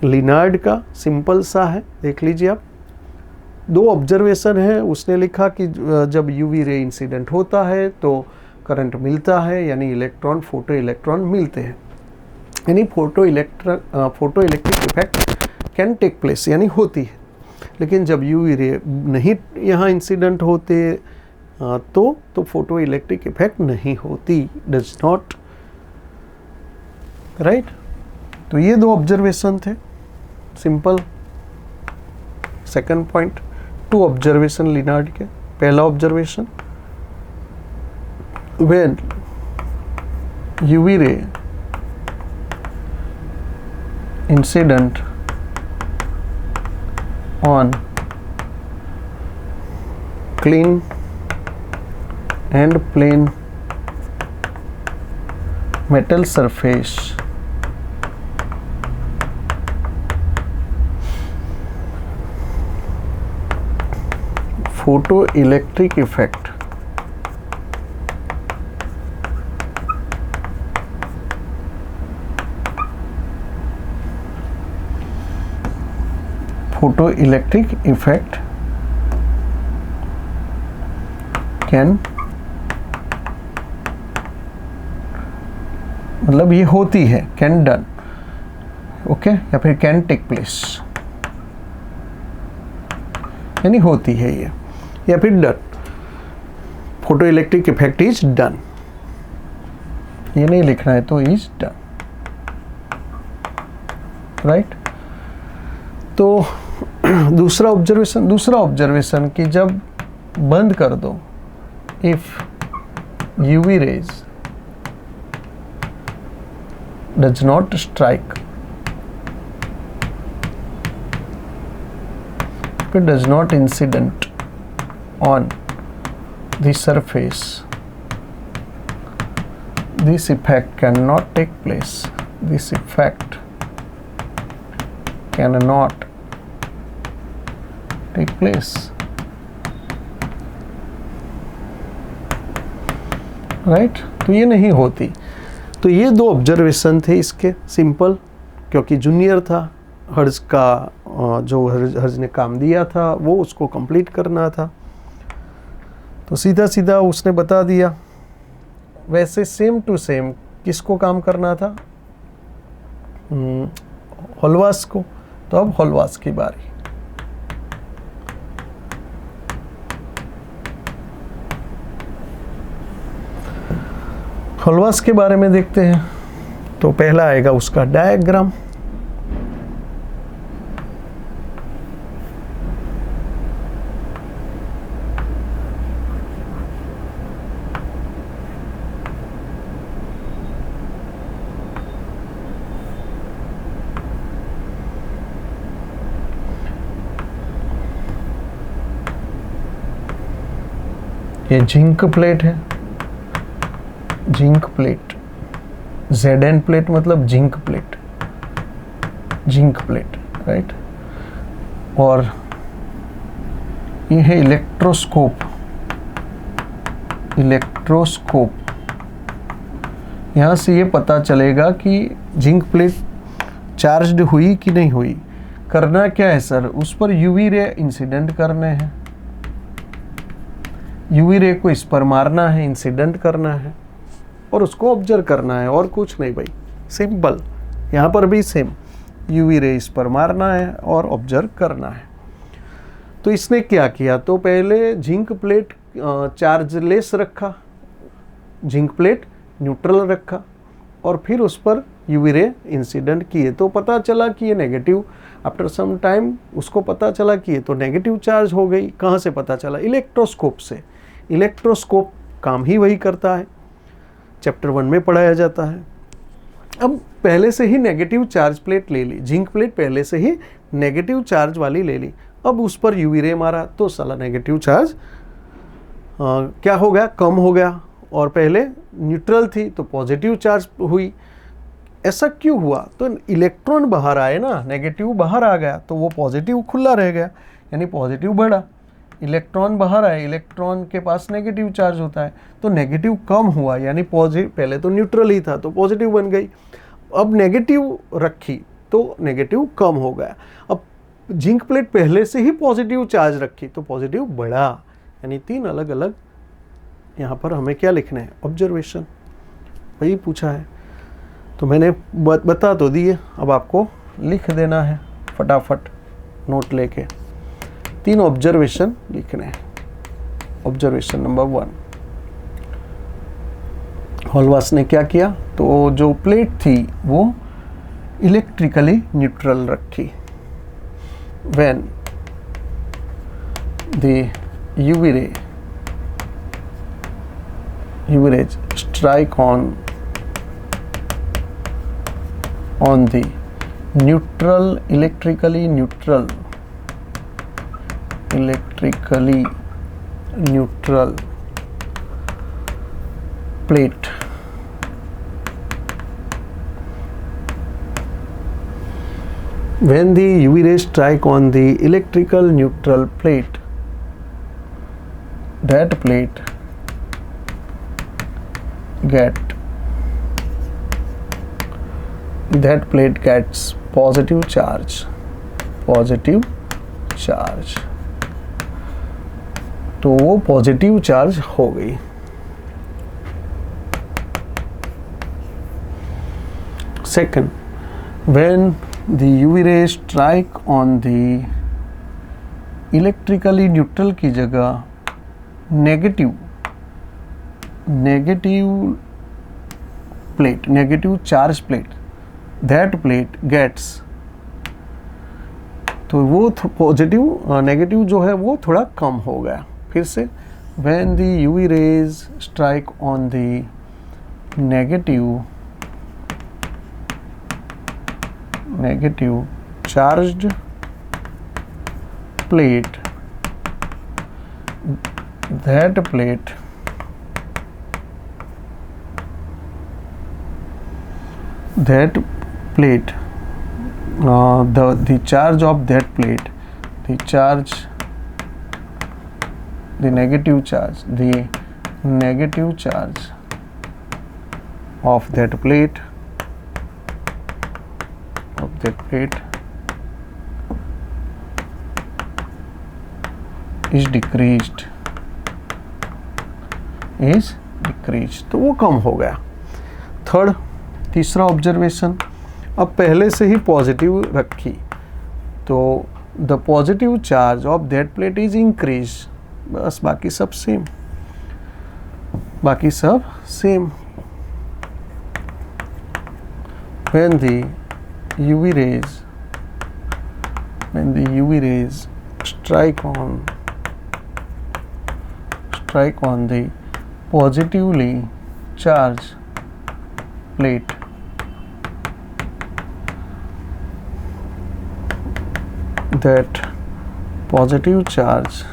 लिनार्ड का, सिंपल सा है, देख लीजिए आप। 2 ऑब्जर्वेशन है, उसने लिखा कि जब यूवी रे इंसिडेंट होता है तो करंट मिलता है, यानी फोटो इलेक्ट्रॉन मिलते हैं, यानी photo electric effect can take place, यानी होती है। लेकिन जब यूवी रे नहीं यहाँ इंसिडेंट होते तो फोटो इलेक्ट्रिक इफेक्ट नहीं होती, डज नॉट, राइट। तो ये 2 ऑब्जर्वेशन थे, simple. Second point, 2 observation Lenard के। पहला observation, when UV ray incident on clean and plain metal surface photoelectric effect can मतलब ये होती है, कैन डन, ओके, या फिर कैन टेक प्लेस, यानी होती है ये, या फिर done, photo electric effect is done, ये नहीं लिखना है तो इज डन, राइट। तो दूसरा ऑब्जर्वेशन कि जब बंद कर दो, if UV rays does not strike, it does not incident on the surface, this effect cannot take place, this effect cannot take place, right। तो ये नहीं होती। तो ये दो ऑब्जर्वेशन थे इसके, सिंपल, क्योंकि जूनियर था, हर्ज का जो हर्ज ने काम दिया था वो उसको कंप्लीट करना था, तो सीधा सीधा उसने बता दिया। वैसे सेम टू सेम किसको काम करना था, होलवास को। तो अब होलवास की बारी। होलवास के बारे में देखते हैं। तो पहला आएगा उसका डायग्राम। ये जिंक प्लेट है, जिंक प्लेट, Zn प्लेट मतलब zinc plate, zinc plate, right. और ये है इलेक्ट्रोस्कोप, इलेक्ट्रोस्कोप। यहाँ से ये पता चलेगा कि जिंक प्लेट चार्ज्ड हुई कि नहीं हुई। करना क्या है सर, उस पर यूवी रे इंसिडेंट करने हैं, यूवी रे को इस पर मारना है, इंसिडेंट करना है और उसको ऑब्जर्व करना है, और कुछ नहीं भाई, सिंपल। यहाँ पर भी सेम, यूवी रे इस पर मारना है और ऑब्जर्व करना है। तो इसने क्या किया, तो पहले जिंक प्लेट चार्जलेस रखा, जिंक प्लेट न्यूट्रल रखा और फिर उस पर यूवी रे इंसिडेंट किए। तो पता चला कि ये नेगेटिव, आफ्टर सम टाइम उसको पता चला कि ये तो नेगेटिव चार्ज हो गई। कहाँ से पता चला, इलेक्ट्रोस्कोप से। इलेक्ट्रोस्कोप काम ही वही करता है, चैप्टर 1 में पढ़ाया जाता है। अब पहले से ही नेगेटिव चार्ज प्लेट ले ली, जिंक प्लेट पहले से ही नेगेटिव चार्ज वाली ले ली। अब उस पर यूवी रे मारा तो साला नेगेटिव चार्ज क्या हो गया, कम हो गया, और पहले न्यूट्रल थी तो पॉजिटिव चार्ज हुई। ऐसा क्यों हुआ, तो इलेक्ट्रॉन बाहर आए ना, नेगेटिव बाहर आ गया तो वो पॉजिटिव खुला रह गया, यानी पॉजिटिव बढ़ा। इलेक्ट्रॉन बाहर आए, इलेक्ट्रॉन के पास नेगेटिव चार्ज होता है तो नेगेटिव कम हुआ, यानी पॉजिटिव, पहले तो न्यूट्रल ही था तो पॉजिटिव बन गई। अब नेगेटिव रखी तो नेगेटिव कम हो गया। अब जिंक प्लेट पहले से ही पॉजिटिव चार्ज रखी तो पॉजिटिव बढ़ा, यानी 3 अलग अलग यहाँ पर हमें क्या लिखना है, ऑब्जर्वेशन, वही पूछा है। तो मैंने बता तो दिए, अब आपको लिख देना है फटाफट नोट लेके। 3 ऑब्जर्वेशन लिखने हैं। ऑब्जर्वेशन नंबर 1, होलवास ने क्या किया, तो जो प्लेट थी वो इलेक्ट्रिकली न्यूट्रल रखी। When the UV ray strike on on the neutral, electrically neutral plate. When the UV rays strike on the electrical neutral plate, that plate gets positive charge. तो वो पॉजिटिव चार्ज हो गई. Second, when the UV rays strike on the electrically neutral की जगह negative charge plate, that plate gets, तो वो positive negative जो है वो थोड़ा कम हो गया. फिर से, when the UV rays strike on the negative charged plate, that plate the charge of that plate, the negative charge of that plate is decreased. तो वो कम हो गया. तीसरा ऑब्जर्वेशन, अब पहले से ही पॉजिटिव रखी तो the positive charge of that plate is increase. बस बाकी सब same. when the UV rays strike on the positively charged plate, that positive charge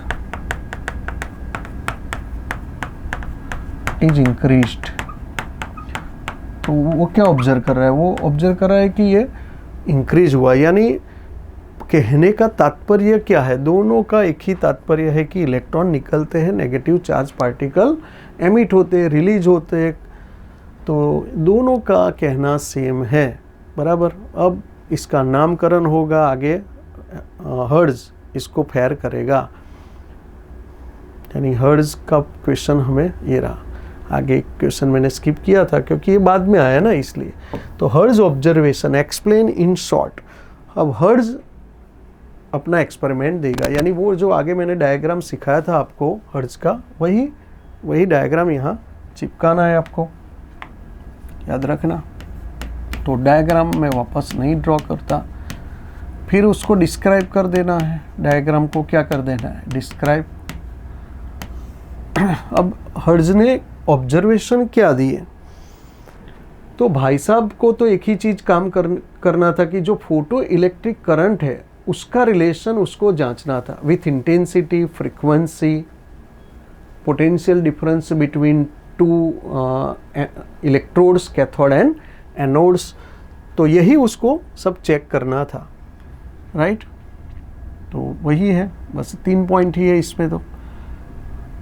is increased. तो वो क्या ऑब्जर्व कर रहा है? वो ऑब्जर्व कर रहा है कि ये इंक्रीज हुआ. यानी कहने का तात्पर्य क्या है? दोनों का एक ही तात्पर्य है कि इलेक्ट्रॉन निकलते हैं, नेगेटिव चार्ज पार्टिकल एमिट होते हैं, रिलीज होते हैं. तो दोनों का कहना सेम है, बराबर. अब इसका नामकरण होगा आगे, हर्ट्ज इसको फेयर करेगा. यानी हर्ट्ज का क्वेश्चन हमें ये रहा. आगे क्वेश्चन मैंने स्किप किया था क्योंकि ये बाद में आया ना, इसलिए. तो hertz observation explain in short. अब हर्ट्ज अपना एक्सपेरिमेंट देगा. यानी वो जो आगे मैंने डायग्राम सिखाया था आपको हर्ट्ज का, वही डायग्राम यहाँ चिपकाना है आपको, याद रखना. तो डायग्राम मैं वापस नहीं ड्रॉ करता, फिर उसको डिस्क्राइब कर देना है. डायग्राम को क्या कर देना है? डिस्क्राइब. अब हर्ट्ज ने ऑब्जर्वेशन क्या दिए? तो भाई साहब को तो एक ही चीज काम करना था कि जो फोटो इलेक्ट्रिक करंट है उसका रिलेशन उसको जांचना था with intensity, frequency, potential difference between two electrodes, cathode and anodes. तो यही उसको सब चेक करना था, राइट. तो वही है, बस 3 पॉइंट ही है इसमें. तो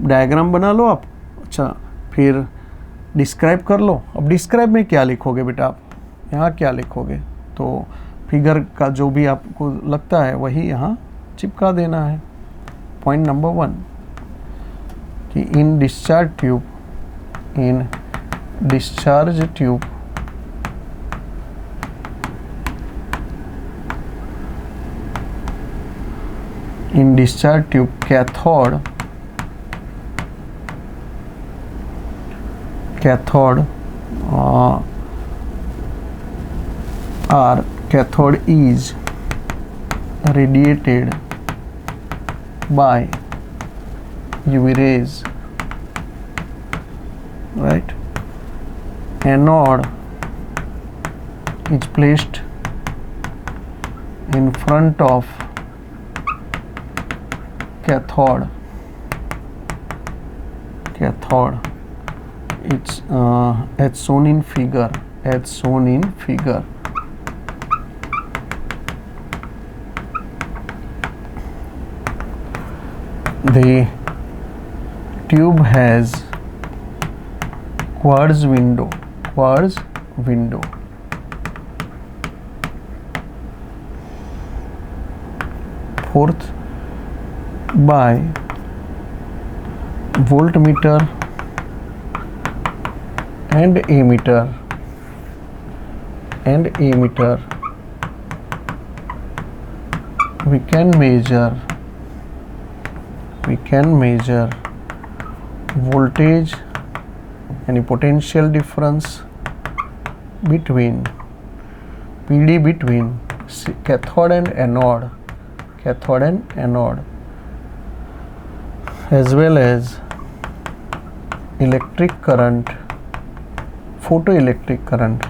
डायग्राम बना लो आप. अच्छा, फिर डिस्क्राइब कर लो. अब डिस्क्राइब में क्या लिखोगे बेटा? आप यहाँ क्या लिखोगे? तो फिगर का जो भी आपको लगता है वही यहाँ चिपका देना है. पॉइंट नंबर 1 कि इन discharge tube cathode is radiated by UV rays, right. Anode is placed in front of cathode. It's as shown in figure. The tube has quartz window. Fourth, by voltmeter and ammeter we can measure voltage and potential difference between PD between cathode and anode, as well as electric current, photoelectric current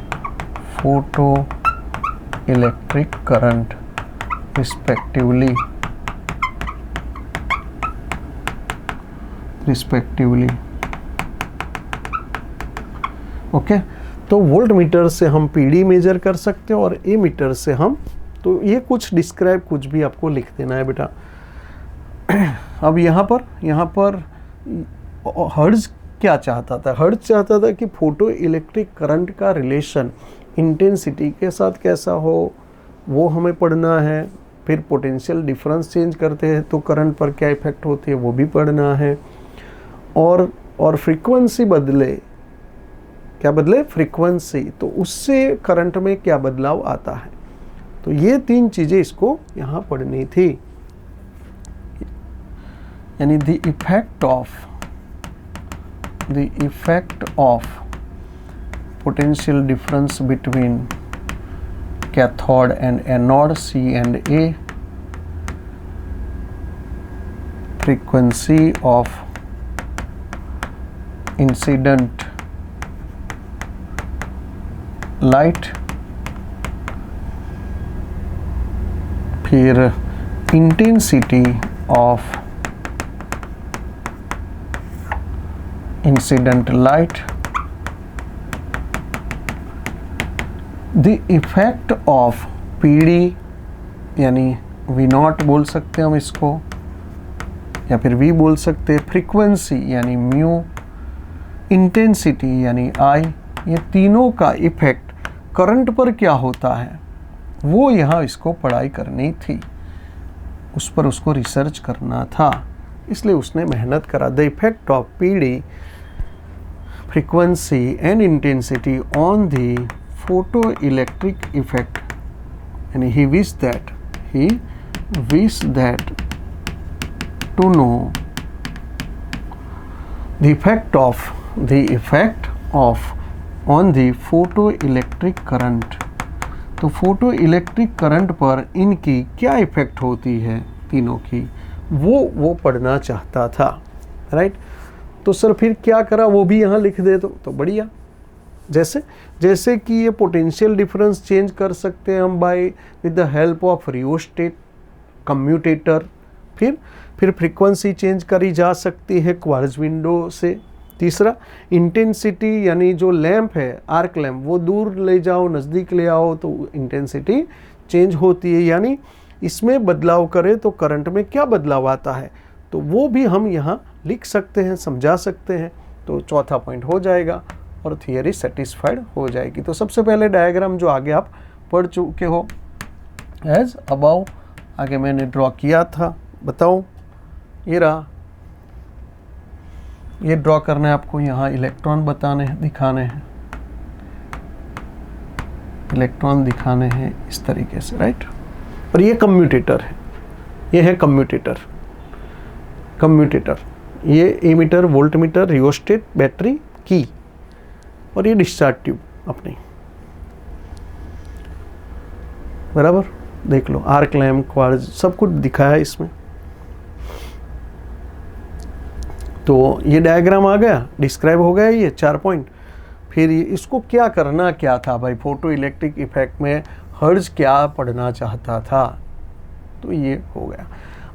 respectively. Okay, तो volt meter से हम PD major कर सकते हैं और ए metre से हम, तो ये कुछ डिस्क्राइब कुछ भी आपको लिख देना है बेटा। अब यहाँ पर हर्ट्ज क्या चाहता था? हर्ट्ज चाहता था कि फोटो इलेक्ट्रिक करंट का रिलेशन इंटेंसिटी के साथ कैसा हो, वो हमें पढ़ना है। फिर पोटेंशियल डिफरेंस चेंज करते हैं तो करंट पर क्या इफेक्ट होती है वो भी पढ़ना है। और फ्रीक्वेंसी बदले फ्रीक्वेंसी, तो उससे करंट में क्या बदलाव आता है। तो ये तीन चीज़ें इसको यहाँ पढ़नी थी, यानी the effect of potential difference between cathode and anode C and A, frequency of incident light, फिर intensity of incident light, the effect of PD यानी V0 बोल सकते हैं हम इसको, या फिर V बोल सकते हैं, फ्रीक्वेंसी यानी म्यू, इंटेंसिटी यानी I, ये तीनों का इफेक्ट करंट पर क्या होता है वो यहाँ इसको पढ़ाई करनी थी, उस पर उसको रिसर्च करना था, इसलिए उसने मेहनत करा। The effect of PD frequency and intensity on the photo electric effect, यानी he wished that to know the effect of on the photoelectric current, तो फोटो इलेक्ट्रिक करंट पर इनकी क्या इफेक्ट होती है तीनों की, वो पढ़ना चाहता था, राइट। तो सर फिर क्या करा वो भी यहाँ लिख दे तो बढ़िया। जैसे कि ये पोटेंशियल डिफरेंस चेंज कर सकते हैं हम by with the help of rheostat commutator, फिर फ्रीक्वेंसी चेंज करी जा सकती है क्वार्ट्ज विंडो से। तीसरा, इंटेंसिटी यानी जो लैंप है आर्क लैंप, वो दूर ले जाओ नज़दीक ले आओ तो इंटेंसिटी चेंज होती है, यानी इसमें बदलाव करें तो करंट में क्या बदलाव आता है, तो वो भी हम यहाँ लिख सकते हैं, समझा सकते हैं। तो चौथा पॉइंट हो जाएगा और थियरी सेटिस्फाइड हो जाएगी। तो सबसे पहले डायग्राम जो आगे आप पढ़ चुके हो एज अबाउ, आगे मैंने ड्रॉ किया था, बताओ ये रहा। ये ड्रॉ करना है आपको, यहाँ इलेक्ट्रॉन दिखाने हैं, इलेक्ट्रॉन दिखाने हैं इस तरीके से, राइट। और ये कम्यूटेटर है, ये है कम्यूटेटर, ये एमीटर, वोल्टमीटर, रियोस्टेट, बैटरी, की, और ये डिस्चार्ज ट्यूब अपनी, बराबर। देख लो आर्क लैम्प, क्वार्ट्ज, सब कुछ दिखाया है इसमें। तो ये डायग्राम आ गया, डिस्क्राइब हो गया ये 4 पॉइंट। फिर इसको क्या करना क्या था भाई, फोटो इलेक्ट्रिक इफेक्ट में हर्ट्ज क्या पढ़ना चाहता था, तो ये हो गया।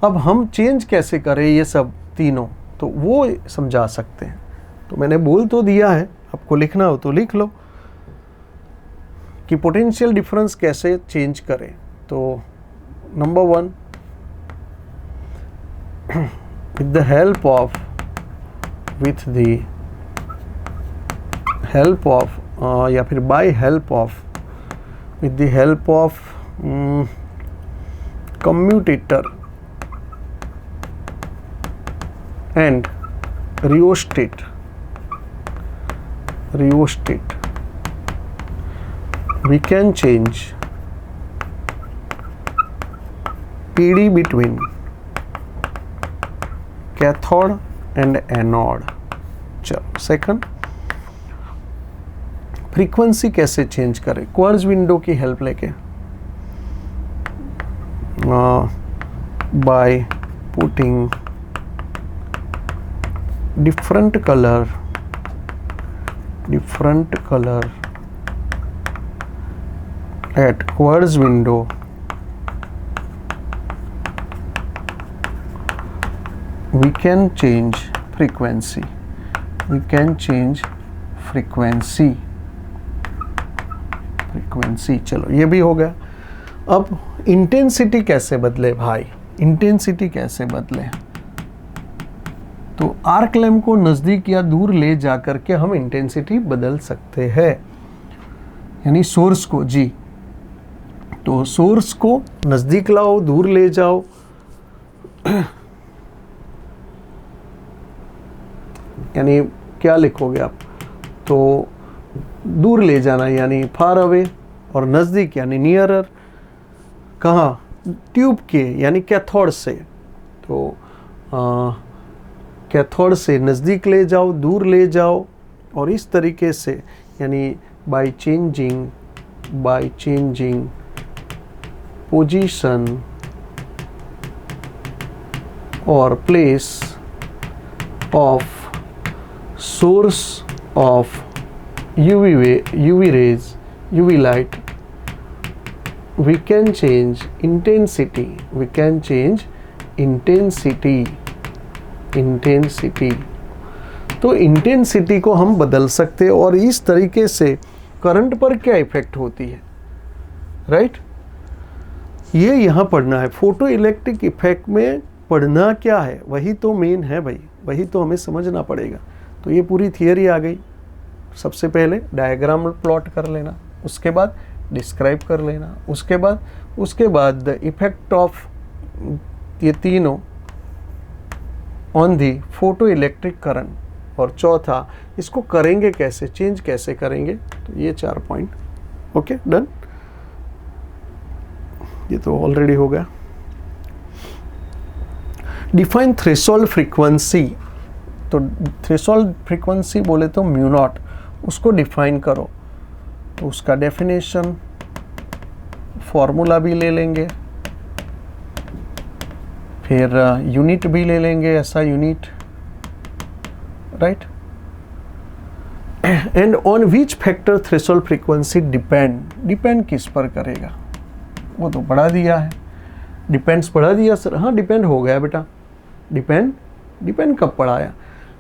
अब हम चेंज कैसे करें ये सब तीनों, तो वो समझा सकते हैं। तो मैंने बोल तो दिया है, आपको लिखना हो तो लिख लो कि पोटेंशियल डिफरेंस कैसे चेंज करें। तो number 1, with the help of या फिर by help of with the help of commutator and rheostat we can change PD between cathode and anode. चलो सेकंड, फ्रीक्वेंसी कैसे चेंज करें, क्वार्ट्ज विंडो की help लेके, by putting different colour at quartz window we can change frequency चलो ये भी हो गया। अब इंटेंसिटी कैसे बदले भाई, इंटेंसिटी कैसे बदले, तो आर्क लैम्प को नज़दीक या दूर ले जा करके हम इंटेंसिटी बदल सकते हैं, यानी सोर्स को जी, तो सोर्स को नज़दीक लाओ, दूर ले जाओ, यानी क्या लिखोगे आप, तो दूर ले जाना यानी फार अवे, और नज़दीक यानी नियरर, कहाँ, ट्यूब के यानी कैथोड से, तो कैथोड से नज़दीक ले जाओ, दूर ले जाओ, और इस तरीके से यानी बाय चेंजिंग पोजीशन और place of source of UV rays, UV light, we can change intensity, तो इंटेंसिटी को हम बदल सकते हैं, और इस तरीके से करंट पर क्या इफेक्ट होती है, राइट, ये यहाँ पढ़ना है। फोटो इलेक्ट्रिक इफेक्ट में पढ़ना क्या है, वही तो मेन है भाई, वही तो हमें समझना पड़ेगा। तो ये पूरी थियरी आ गई। सबसे पहले डायग्राम प्लॉट कर लेना, उसके बाद डिस्क्राइब कर लेना, उसके बाद द इफेक्ट ऑफ ये तीनों on the photo electric current, और चौथा इसको करेंगे कैसे, चेंज कैसे करेंगे। तो ये 4 पॉइंट, ओके डन। ये तो ऑलरेडी हो गया। डिफाइन थ्रेशोल्ड फ्रीक्वेंसी, तो थ्रेशोल्ड फ्रीक्वेंसी बोले तो म्यू नॉट, उसको डिफाइन करो। तो उसका डेफिनेशन फॉर्मूला भी ले लेंगे, फिर यूनिट भी ले लेंगे, ऐसा unit, right. And on which factor threshold frequency depend किस पर करेगा, वो तो पढ़ा दिया है। डिपेंड्स पढ़ा दिया सर, हाँ डिपेंड हो गया बेटा। डिपेंड कब पढ़ाया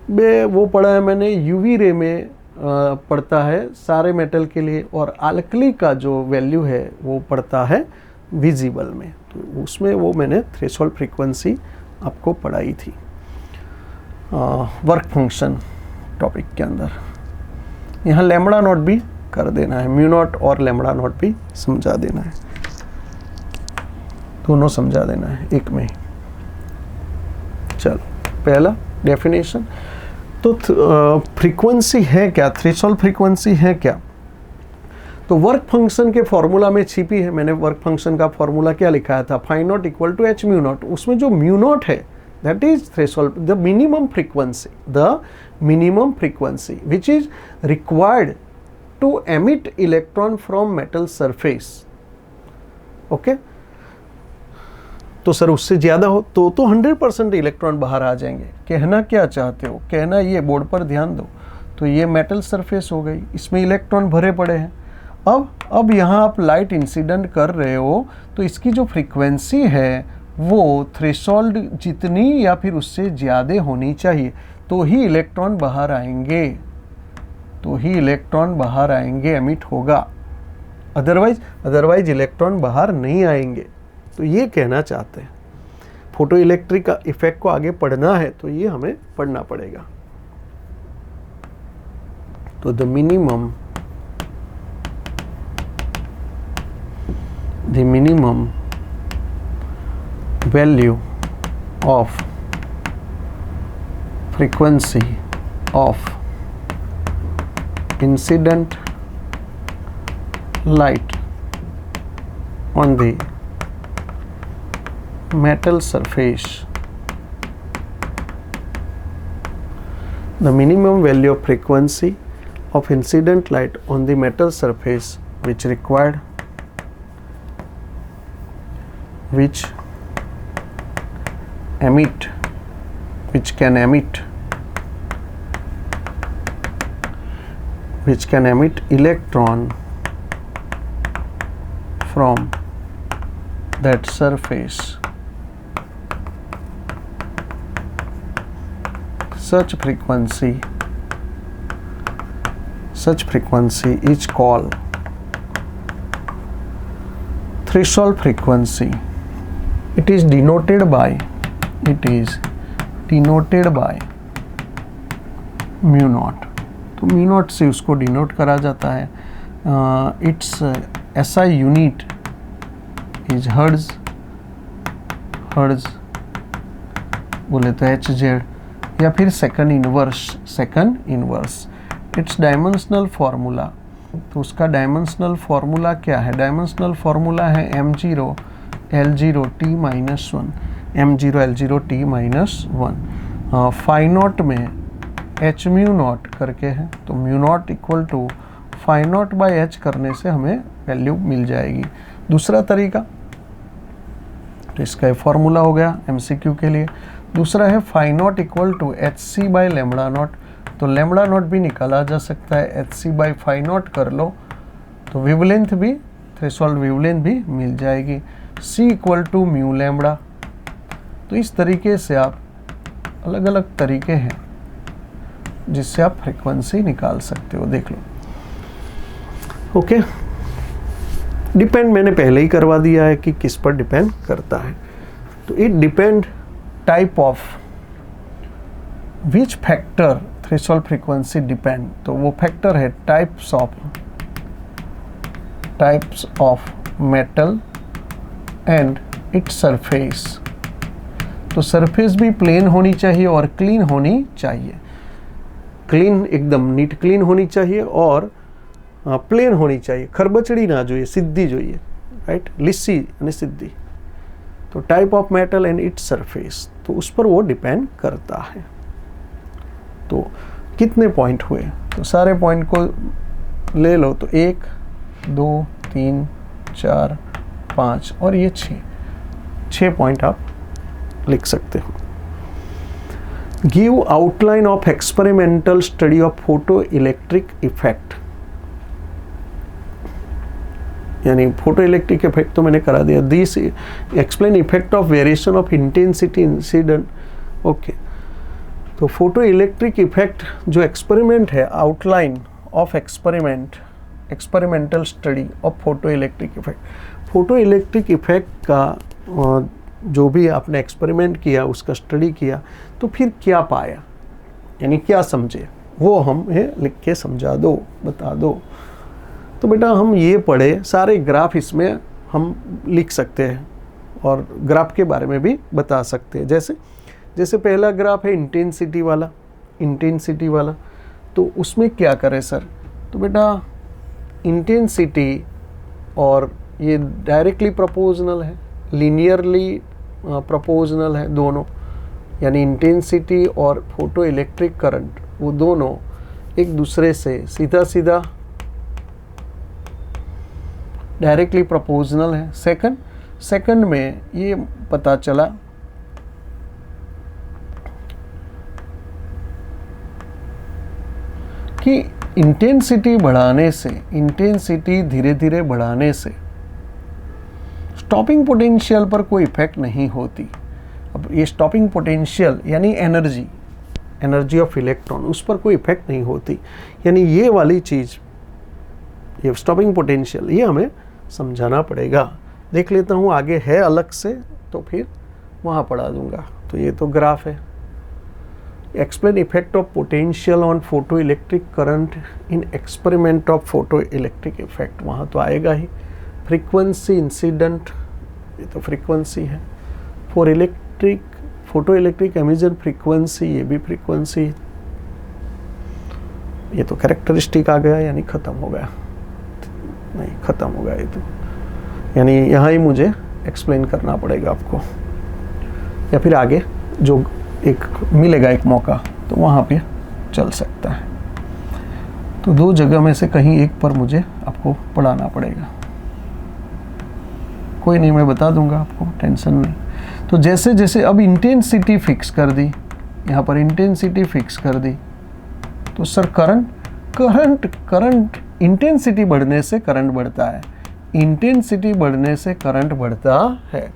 बे, वो पढ़ा है मैंने यूवी रे में पढ़ता है सारे मेटल के लिए, और आल्कली का जो वैल्यू है वो पढ़ता है विजिबल में, तो उसमें वो मैंने थ्रेशोल्ड फ्रीक्वेंसी आपको पढ़ाई थी वर्क फंक्शन टॉपिक के अंदर। यहाँ लैम्बडा नॉट भी कर देना है, म्यू नॉट और लैम्बडा नॉट भी समझा देना है, दोनों समझा देना है एक में। चलो पहला डेफिनेशन, तो फ्रीक्वेंसी है क्या, थ्रेशोल्ड फ्रीक्वेंसी है क्या। तो वर्क फंक्शन के फॉर्मूला में छिपी है, मैंने वर्क फंक्शन का फॉर्मूला क्या लिखाया था, phi not equal to H mu not. उसमें जो म्यू नॉट है that is threshold, the minimum frequency which is required to emit electron from metal surface. Okay, तो सर उससे ज़्यादा हो तो 100% इलेक्ट्रॉन बाहर आ जाएंगे। कहना क्या चाहते हो, कहना ये बोर्ड पर ध्यान दो, तो ये मेटल सरफेस हो गई, इसमें इलेक्ट्रॉन भरे पड़े हैं। अब यहाँ आप लाइट इंसिडेंट कर रहे हो तो इसकी जो फ्रीक्वेंसी है वो थ्रेशोल्ड जितनी या फिर उससे ज़्यादा होनी चाहिए, तो ही इलेक्ट्रॉन बाहर आएंगे, एमिट होगा। अदरवाइज इलेक्ट्रॉन बाहर नहीं आएंगे। तो ये कहना चाहते हैं। फोटो इलेक्ट्रिक का इफेक्ट को आगे पढ़ना है तो ये हमें पढ़ना पड़ेगा। तो the minimum value of frequency of incident light on the metal surface, the minimum value of frequency of incident light on the metal surface which can emit electron from that surface. Such frequency is called threshold frequency. It is denoted by mu naught. तो mu naught से उसको denote करा जाता है। It's SI unit is hertz बोले तो HZ, या फिर second inverse. It's dimensional formula, तो उसका डायमेंशनल फार्मूला क्या है? डायमेंशनल फार्मूला है m0 L0 T -1। Phi not में h म्यू नॉट करके है, तो mu not equal to phi not by h करने से हमें वैल्यू मिल जाएगी। दूसरा तरीका, तो इसका फॉर्मूला हो गया MCQ के लिए। दूसरा है phi not equal to HC by lambda not, तो लेमड़ा नॉट भी निकाला जा सकता है, HC बाई फाई नॉट कर लो तो वेवलेंथ भी, थ्रेशोल्ड वेवलेंथ भी मिल जाएगी। C equal to mu lambda. तो इस तरीके से आप अलग अलग तरीके हैं जिससे आप फ्रीक्वेंसी निकाल सकते हो, देख लो। ओके, डिपेंड मैंने पहले ही करवा दिया है कि किस पर डिपेंड करता है। तो it depend type of which factor threshold frequency depend, तो वो फैक्टर है types of metal and its surface. तो सरफेस भी प्लेन होनी चाहिए और क्लीन होनी चाहिए, क्लीन एकदम नीट क्लीन होनी चाहिए और प्लेन होनी चाहिए, खरबचड़ी ना જોઈએ, सीधी જોઈએ, राइट, लिस्सी यानी सीधी। तो type of metal and its surface, तो उस पर वो डिपेंड करता है। तो कितने पॉइंट हुए? तो सारे पॉइंट को ले लो, तो 1 2 3 4 5 और ये 6 पॉइंट आप लिख सकते हो। Give outline of experimental study of photo electric effect, यानी फोटो इलेक्ट्रिक इफेक्ट तो मैंने करा दिया। This explain effect of variation of intensity incident. Okay, तो फोटो इलेक्ट्रिक इफेक्ट जो एक्सपेरिमेंट है, outline of experimental study of photo electric effect. Photo electric effect का जो भी आपने एक्सपेरिमेंट किया, उसका स्टडी किया, तो फिर क्या पाया, यानी क्या समझे, वो हमें लिख के समझा दो, बता दो। तो बेटा हम ये पढ़े, सारे ग्राफ इसमें हम लिख सकते हैं और ग्राफ के बारे में भी बता सकते हैं। जैसे पहला ग्राफ है इंटेंसिटी वाला, तो उसमें क्या करें सर? तो बेटा इंटेंसिटी और ये डायरेक्टली प्रोपोर्शनल है, लीनियरली प्रोपोर्शनल है दोनों, यानी इंटेंसिटी और फोटो इलेक्ट्रिक करंट वो दोनों एक दूसरे से सीधा डायरेक्टली प्रोपोर्शनल है। सेकंड में ये पता चला कि इंटेंसिटी बढ़ाने से, इंटेंसिटी धीरे धीरे बढ़ाने से स्टॉपिंग पोटेंशियल पर कोई इफेक्ट नहीं होती। अब ये स्टॉपिंग पोटेंशियल यानी एनर्जी, एनर्जी ऑफ इलेक्ट्रॉन, उस पर कोई इफेक्ट नहीं होती। यानी ये वाली चीज़, ये स्टॉपिंग पोटेंशियल, ये हमें समझाना पड़ेगा। देख लेता हूँ आगे है अलग से, तो फिर वहाँ पढ़ा दूंगा। तो ये तो ग्राफ है। Explain effect of potential on photo electric current in experiment of photo electric effect, वहाँ तो आएगा ही। फ्रीक्वेंसी इंसिडेंट, ये तो फ्रीक्वेंसी है। For electric photo electric emission frequency, ये भी फ्रीक्वेंसी। ये तो कैरेक्टरिस्टिक आ गया, यानी ख़त्म हो गया। नहीं, ख़त्म हो गया ये तो, यानी यहाँ ही मुझे एक्सप्लेन करना पड़ेगा आपको, या फिर आगे जो एक मिलेगा एक मौका तो वहाँ पे चल सकता है। तो दो जगह में से कहीं एक पर मुझे आपको पढ़ाना पड़ेगा। कोई नहीं, मैं बता दूंगा आपको, टेंशन नहीं। तो जैसे जैसे अब इंटेंसिटी फिक्स कर दी, यहाँ पर इंटेंसिटी फिक्स कर दी, तो सर करंट इंटेंसिटी बढ़ने से करंट बढ़ता है, इंटेंसिटी बढ़ने से करंट बढ़ता है।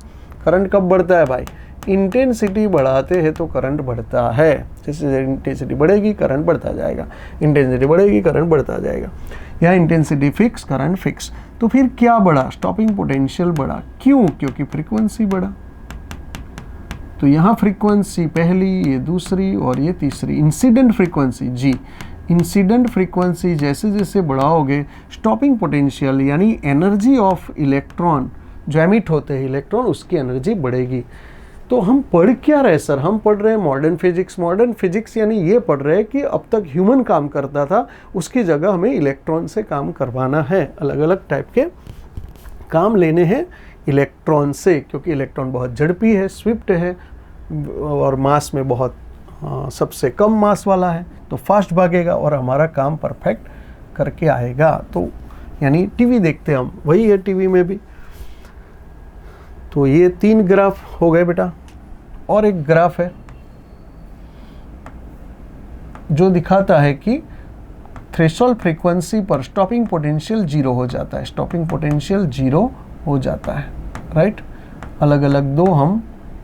करंट कब बढ़ता है भाई? इंटेंसिटी बढ़ाते हैं तो करंट बढ़ता है। जैसे इंटेंसिटी बढ़ेगी करंट बढ़ता जाएगा, इंटेंसिटी बढ़ेगी करंट बढ़ता जाएगा। यहाँ इंटेंसिटी फिक्स, करंट फिक्स। तो फिर क्या बढ़ा? स्टॉपिंग पोटेंशियल बढ़ा। क्यों? क्योंकि फ्रीक्वेंसी बढ़ा। तो यहाँ फ्रीक्वेंसी पहली, ये दूसरी और ये तीसरी। इंसिडेंट फ्रीक्वेंसी जी, इंसिडेंट फ्रीक्वेंसी जैसे जैसे बढ़ाओगे, स्टॉपिंग पोटेंशियल यानी एनर्जी ऑफ इलेक्ट्रॉन जो एमिट होते हैं इलेक्ट्रॉन, उसकी एनर्जी बढ़ेगी। तो हम पढ़ क्या रहे सर? हम पढ़ रहे हैं मॉडर्न फिजिक्स। मॉडर्न फिजिक्स यानी ये पढ़ रहे हैं कि अब तक ह्यूमन काम करता था, उसकी जगह हमें इलेक्ट्रॉन से काम करवाना है। अलग अलग टाइप के काम लेने हैं इलेक्ट्रॉन से, क्योंकि इलेक्ट्रॉन बहुत झड़पी है, स्विफ्ट है और मास में बहुत सबसे कम मास वाला है, तो फास्ट भागेगा और हमारा काम परफेक्ट करके आएगा। तो यानी टीवी देखते हम, वही है टीवी में भी। तो ये 3 ग्राफ हो गए बेटा। और एक ग्राफ है जो दिखाता है कि थ्रेशोल्ड फ्रीक्वेंसी पर स्टॉपिंग पोटेंशियल 0 हो जाता है। स्टॉपिंग पोटेंशियल 0 हो जाता है, राइट। अलग अलग दो हम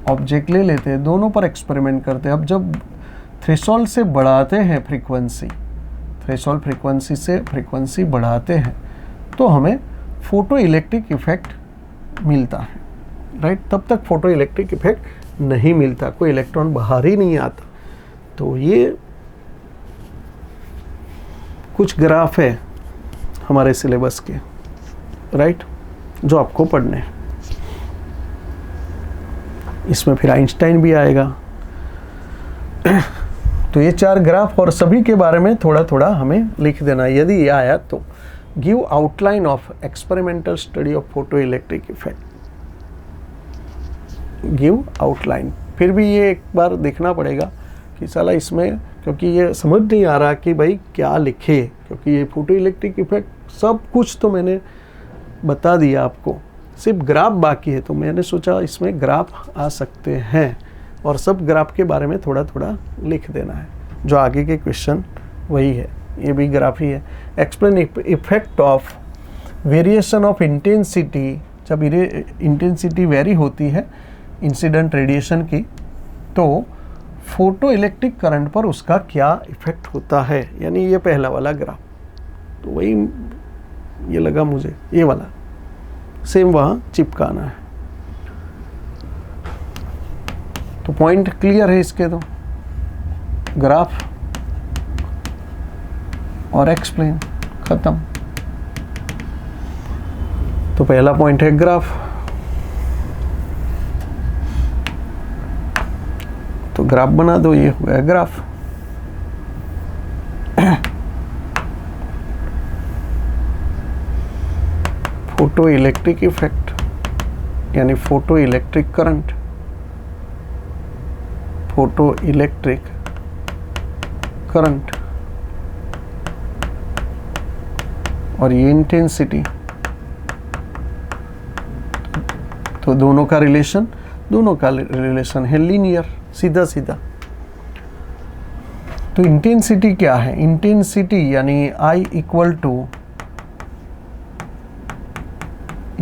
ऑब्जेक्ट ले लेते हैं, दोनों पर एक्सपेरिमेंट करते हैं। अब जब थ्रेशोल्ड से बढ़ाते हैं फ्रीक्वेंसी, थ्रेशोल्ड फ्रीक्वेंसी से फ्रीक्वेंसी बढ़ाते हैं, तो हमें फोटो इलेक्ट्रिक इफेक्ट मिलता है, राइट। तब तक फोटो इलेक्ट्रिक इफेक्ट नहीं मिलता, कोई इलेक्ट्रॉन बाहर ही नहीं आता। तो ये कुछ ग्राफ है हमारे सिलेबस के, राइट, जो आपको पढ़ने हैं। इसमें फिर आइंस्टाइन भी आएगा। तो ये 4 ग्राफ और सभी के बारे में थोड़ा थोड़ा हमें लिख देना यदि ये आया तो। Give outline of experimental study of photo electric effect. Give outline, फिर भी ये एक बार देखना पड़ेगा कि साला इसमें, क्योंकि ये समझ नहीं आ रहा कि भाई क्या लिखे, क्योंकि ये फोटो इलेक्ट्रिक इफेक्ट सब कुछ तो मैंने बता दिया आपको, सिर्फ ग्राफ बाकी है। तो मैंने सोचा इसमें ग्राफ आ सकते हैं और सब ग्राफ के बारे में थोड़ा थोड़ा लिख देना है। जो आगे के क्वेश्चन वही है, ये भी ग्राफ ही है। Explain effect of variation of intensity. जब इंटेंसिटी वेरी होती है इंसिडेंट रेडिएशन की, तो फोटो इलेक्ट्रिक करंट पर उसका क्या इफेक्ट होता है, यानी ये पहला वाला ग्राफ। तो वही ये लगा मुझे, ये वाला सेम वहाँ चिपकाना है। तो पॉइंट क्लियर है इसके, तो ग्राफ और एक्सप्लेन, खत्म। तो पहला पॉइंट है ग्राफ। तो ग्राफ बना दो, ये हो गया ग्राफ। फोटो इलेक्ट्रिक इफेक्ट यानी photo electric current, photo electric current और ये इंटेंसिटी। तो दोनों का रिलेशन है लीनियर, सीधा सीधा। तो इंटेंसिटी क्या है? इंटेंसिटी यानी I इक्वल टू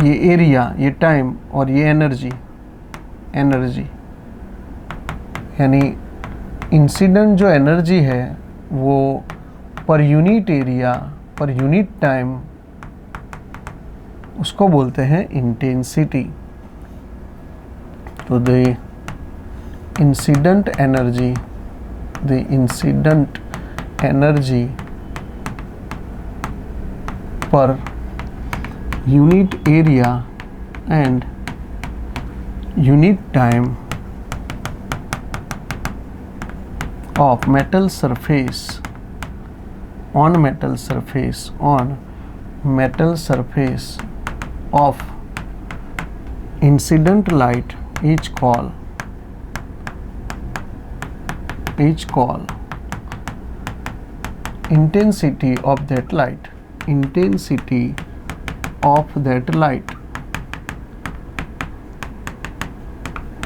ये एरिया, ये टाइम और ये एनर्जी यानी इंसिडेंट जो एनर्जी है वो per unit area per unit time उसको बोलते हैं इंटेंसिटी। तो द इंसिडेंट एनर्जी पर unit area and unit time of metal surface on metal surface of incident light is called intensity of that light,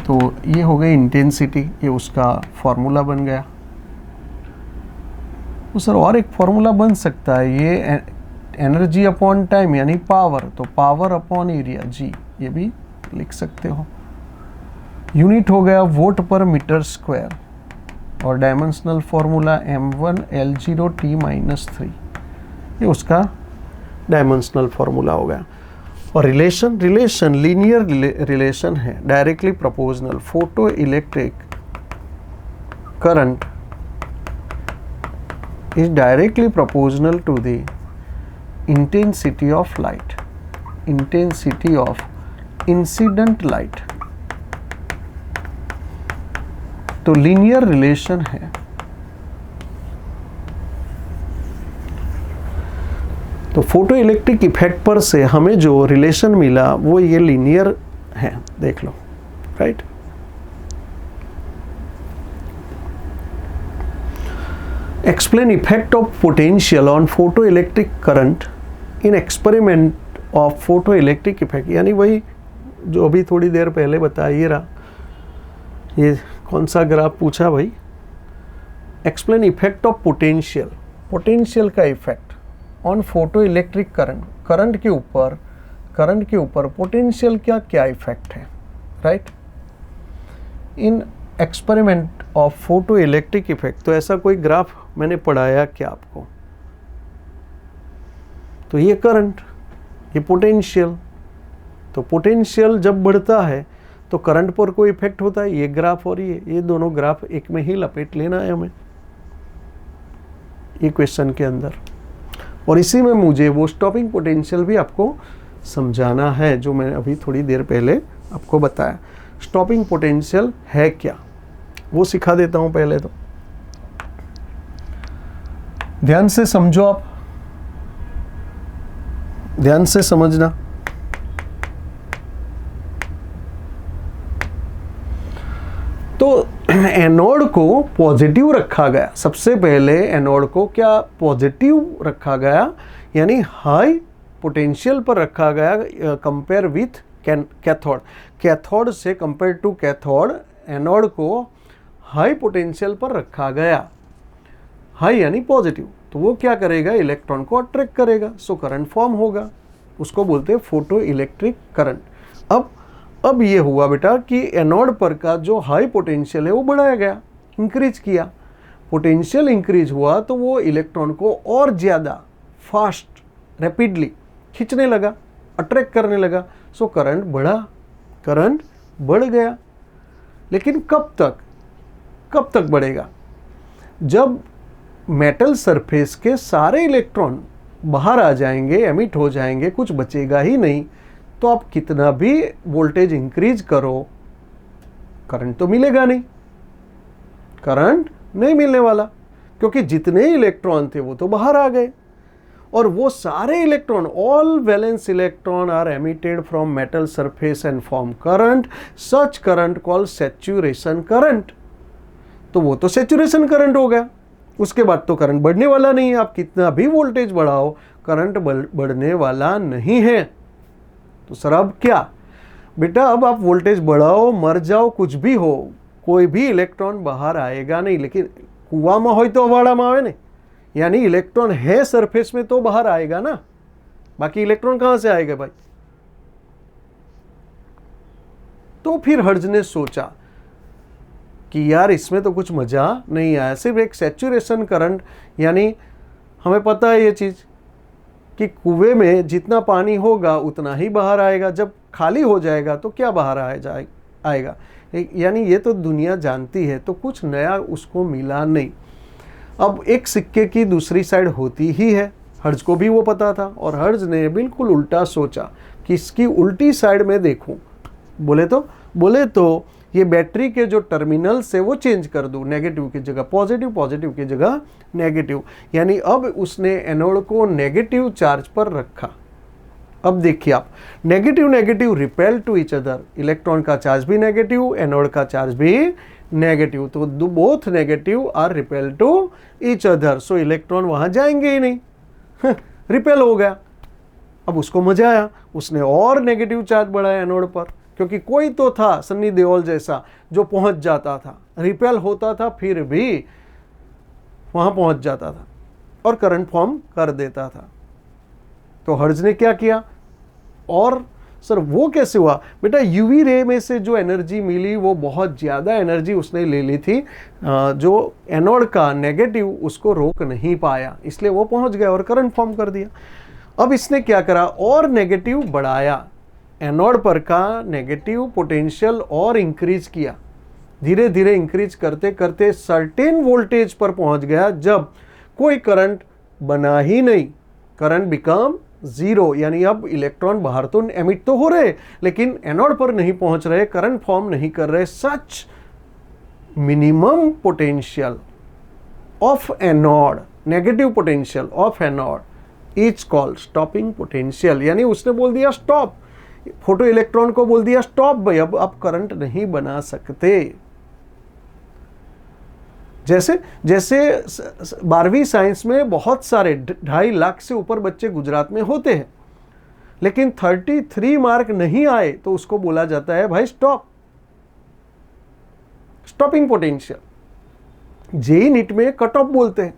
तो ये हो गई इंटेंसिटी, ये उसका फॉर्मूला बन गया। तो सर और एक फॉर्मूला बन सकता है, ये एनर्जी अपॉन टाइम यानी पावर, तो पावर अपॉन एरिया जी, ये भी लिख सकते हो। यूनिट हो गया वोट पर मीटर स्क्वायर और dimensional formula m1 L0 T-3, ये उसका डायमेंशनल फॉर्मूला हो गया। और रिलेशन लीनियर रिलेशन है, directly proportional. Photo electric current is directly proportional to the intensity of light, intensity of incident light. तो लीनियर रिलेशन है। तो फोटो इलेक्ट्रिक इफेक्ट पर से हमें जो रिलेशन मिला वो ये लीनियर है, देख लो, right. Explain effect of potential on photo electric current in experiment of photo electric effect, यानी वही जो अभी थोड़ी देर पहले बताया, ये रहा, ये कौन सा ग्राफ पूछा भाई? एक्सप्लेन इफेक्ट ऑफ पोटेंशियल का effect on photo electric current के ऊपर पोटेंशियल क्या इफेक्ट है, right, in experiment of photo electric effect. तो ऐसा कोई ग्राफ मैंने पढ़ाया क्या आपको? तो ये करंट, ये पोटेंशियल, तो पोटेंशियल जब बढ़ता है तो करंट पर कोई इफेक्ट होता है, ये ग्राफ और ये दोनों ग्राफ एक में ही लपेट लेना है हमें ये क्वेश्चन के अंदर। और इसी में मुझे वो स्टॉपिंग पोटेंशियल भी आपको समझाना है जो मैंने अभी थोड़ी देर पहले आपको बताया। स्टॉपिंग पोटेंशियल है क्या वो सिखा देता हूं पहले। तो ध्यान से समझो, आप ध्यान से समझना। तो एनोड को पॉजिटिव रखा गया, सबसे पहले एनोड को क्या पॉजिटिव रखा गया, यानी हाई पोटेंशियल पर रखा गया कंपेयर विथ कैथोड। कैथोड से कंपेयर टू कैथोड एनोड को हाई पोटेंशियल पर रखा गया, हाई यानी पॉजिटिव। तो वो क्या करेगा, इलेक्ट्रॉन को अट्रैक्ट करेगा, सो करंट फॉर्म होगा, उसको बोलते हैं फोटो इलेक्ट्रिक करंट। अब ये हुआ बेटा कि एनोड पर का जो हाई पोटेंशियल है वो बढ़ाया गया, इंक्रीज किया, पोटेंशियल इंक्रीज हुआ तो वो इलेक्ट्रॉन को और ज़्यादा फास्ट रैपिडली खींचने लगा, अट्रैक्ट करने लगा, सो करंट बढ़ गया। लेकिन कब तक बढ़ेगा? जब मेटल सरफेस के सारे इलेक्ट्रॉन बाहर आ जाएंगे, एमिट हो जाएंगे, कुछ बचेगा ही नहीं, तो आप कितना भी वोल्टेज इंक्रीज करो करंट तो मिलेगा नहीं, करंट नहीं मिलने वाला, क्योंकि जितने इलेक्ट्रॉन थे वो तो बाहर आ गए। और वो सारे electron, all valence electron are emitted from metal surface and form current, such current called saturation current. तो वो तो सैचुरेशन करंट हो गया, उसके बाद तो करंट बढ़ने वाला नहीं है। आप कितना भी वोल्टेज बढ़ाओ करंट बढ़ने वाला नहीं है। तो सर अब क्या बेटा, अब आप वोल्टेज बढ़ाओ, मर जाओ, कुछ भी हो, कोई भी इलेक्ट्रॉन बाहर आएगा नहीं। लेकिन કૂવામાં હોય તો અવાડામાં આવે ને, यानी इलेक्ट्रॉन है सरफेस में तो बाहर आएगा ना, बाकी इलेक्ट्रॉन कहां से आएगा भाई। तो फिर हर्ट्ज ने सोचा कि यार इसमें तो कुछ मजा नहीं आया, सिर्फ एक सैचुरेशन करंट, यानी हमें पता है ये चीज कि कुएं में जितना पानी होगा उतना ही बाहर आएगा, जब खाली हो जाएगा तो क्या बाहर आएगा, यानी ये तो दुनिया जानती है, तो कुछ नया उसको मिला नहीं। अब एक सिक्के की दूसरी साइड होती ही है, हर्ट्ज को भी वो पता था, और हर्ट्ज ने बिल्कुल उल्टा सोचा कि इसकी उल्टी साइड में देखूं। बोले तो ये बैटरी के जो टर्मिनल्स है वो चेंज कर दूं, नेगेटिव की जगह पॉजिटिव, पॉजिटिव की जगह नेगेटिव, यानी अब उसने एनोड को नेगेटिव चार्ज पर रखा। अब देखिए आप, negative negative repel to each other, electron का चार्ज भी नेगेटिव, एनोड का चार्ज भी नेगेटिव, तो both negative are repel to each other, so electron वहां जाएंगे ही नहीं, रिपेल हो गया। अब उसको मजा आया, उसने और नेगेटिव चार्ज बढ़ाया एनोड पर, क्योंकि कोई तो था सन्नी देओल जैसा जो पहुंच जाता था, रिपेल होता था फिर भी वहां पहुंच जाता था और करंट फॉर्म कर देता था। तो हर्ट्ज ने क्या किया, और सर वो कैसे हुआ बेटा, यूवी रे में से जो एनर्जी मिली वो बहुत ज़्यादा एनर्जी उसने ले ली थी, जो एनोड का नेगेटिव उसको रोक नहीं पाया, इसलिए वो पहुंच गया और करंट फॉर्म कर दिया। अब इसने क्या करा, और नेगेटिव बढ़ाया, एनोड पर का नेगेटिव पोटेंशियल और इंक्रीज किया, धीरे धीरे इंक्रीज करते करते सर्टेन वोल्टेज पर पहुंच गया, जब कोई करंट बना ही नहीं, करंट बिकम जीरो, यानी अब इलेक्ट्रॉन बाहर तो एमिट तो हो रहे लेकिन एनोड पर नहीं पहुंच रहे, करंट फॉर्म नहीं कर रहे। Such minimum potential of anode, negative potential of anode is called stopping potential, यानी उसने बोल दिया स्टॉप, फोटो इलेक्ट्रॉन को बोल दिया स्टॉप भाई, अब आप करंट नहीं बना सकते। जैसे 12वीं साइंस में बहुत सारे 2.5 लाख से ऊपर बच्चे गुजरात में होते हैं, लेकिन 33 मार्क नहीं आए तो उसको बोला जाता है भाई stop, stopping potential. JEE NEET में कट ऑफ बोलते हैं,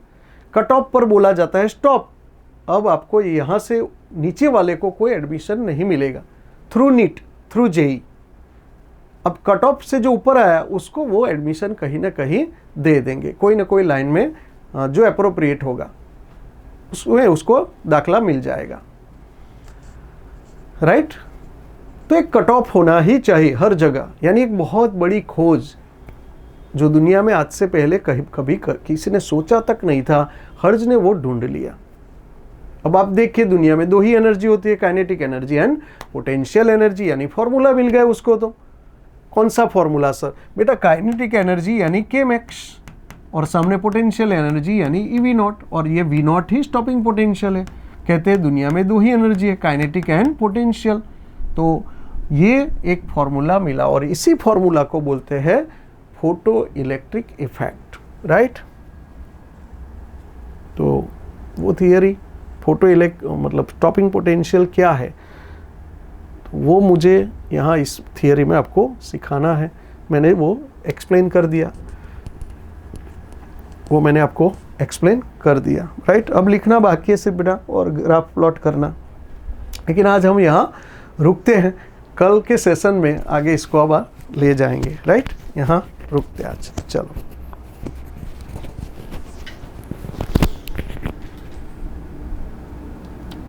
कट ऑफ पर बोला जाता है स्टॉप, अब आपको यहां से नीचे वाले को कोई एडमिशन नहीं मिलेगा थ्रू नीट, थ्रू जेई। अब कट ऑफ से जो ऊपर आया उसको वो एडमिशन कहीं ना कहीं दे देंगे, कोई ना कोई लाइन में जो अप्रोप्रिएट होगा उसमें उसको दाखला मिल जाएगा, राइट। तो एक कट ऑफ होना ही चाहिए हर जगह, यानी एक बहुत बड़ी खोज जो दुनिया में आज से पहले कभी किसी ने सोचा तक नहीं था, हर्ट्ज ने वो ढूंढ लिया। अब आप देखिए दुनिया में 2 ही एनर्जी होती है, kinetic energy and potential energy, यानी फॉर्मूला मिल गया उसको। तो कौन सा फॉर्मूला सर बेटा, काइनेटिक एनर्जी यानी kmax, और सामने पोटेंशियल एनर्जी यानी EV0, और ये V0 ही स्टॉपिंग पोटेंशियल है। कहते हैं दुनिया में 2 ही एनर्जी है, काइनेटिक एंड पोटेंशियल। तो ये एक फॉर्मूला मिला और इसी फॉर्मूला को बोलते हैं फोटो इलेक्ट्रिक इफेक्ट, राइट। तो वो थियरी मतलब स्टॉपिंग पोटेंशियल क्या है, तो वो मुझे यहाँ इस थियरी में आपको सिखाना है। मैंने वो एक्सप्लेन कर दिया, वो मैंने आपको एक्सप्लेन कर दिया, राइट। अब लिखना बाकी है सिर्फ बेटा और ग्राफ प्लॉट करना, लेकिन आज हम यहाँ रुकते हैं, कल के सेशन में आगे इसको अब ले जाएंगे, राइट। यहाँ रुकते आज, चलो।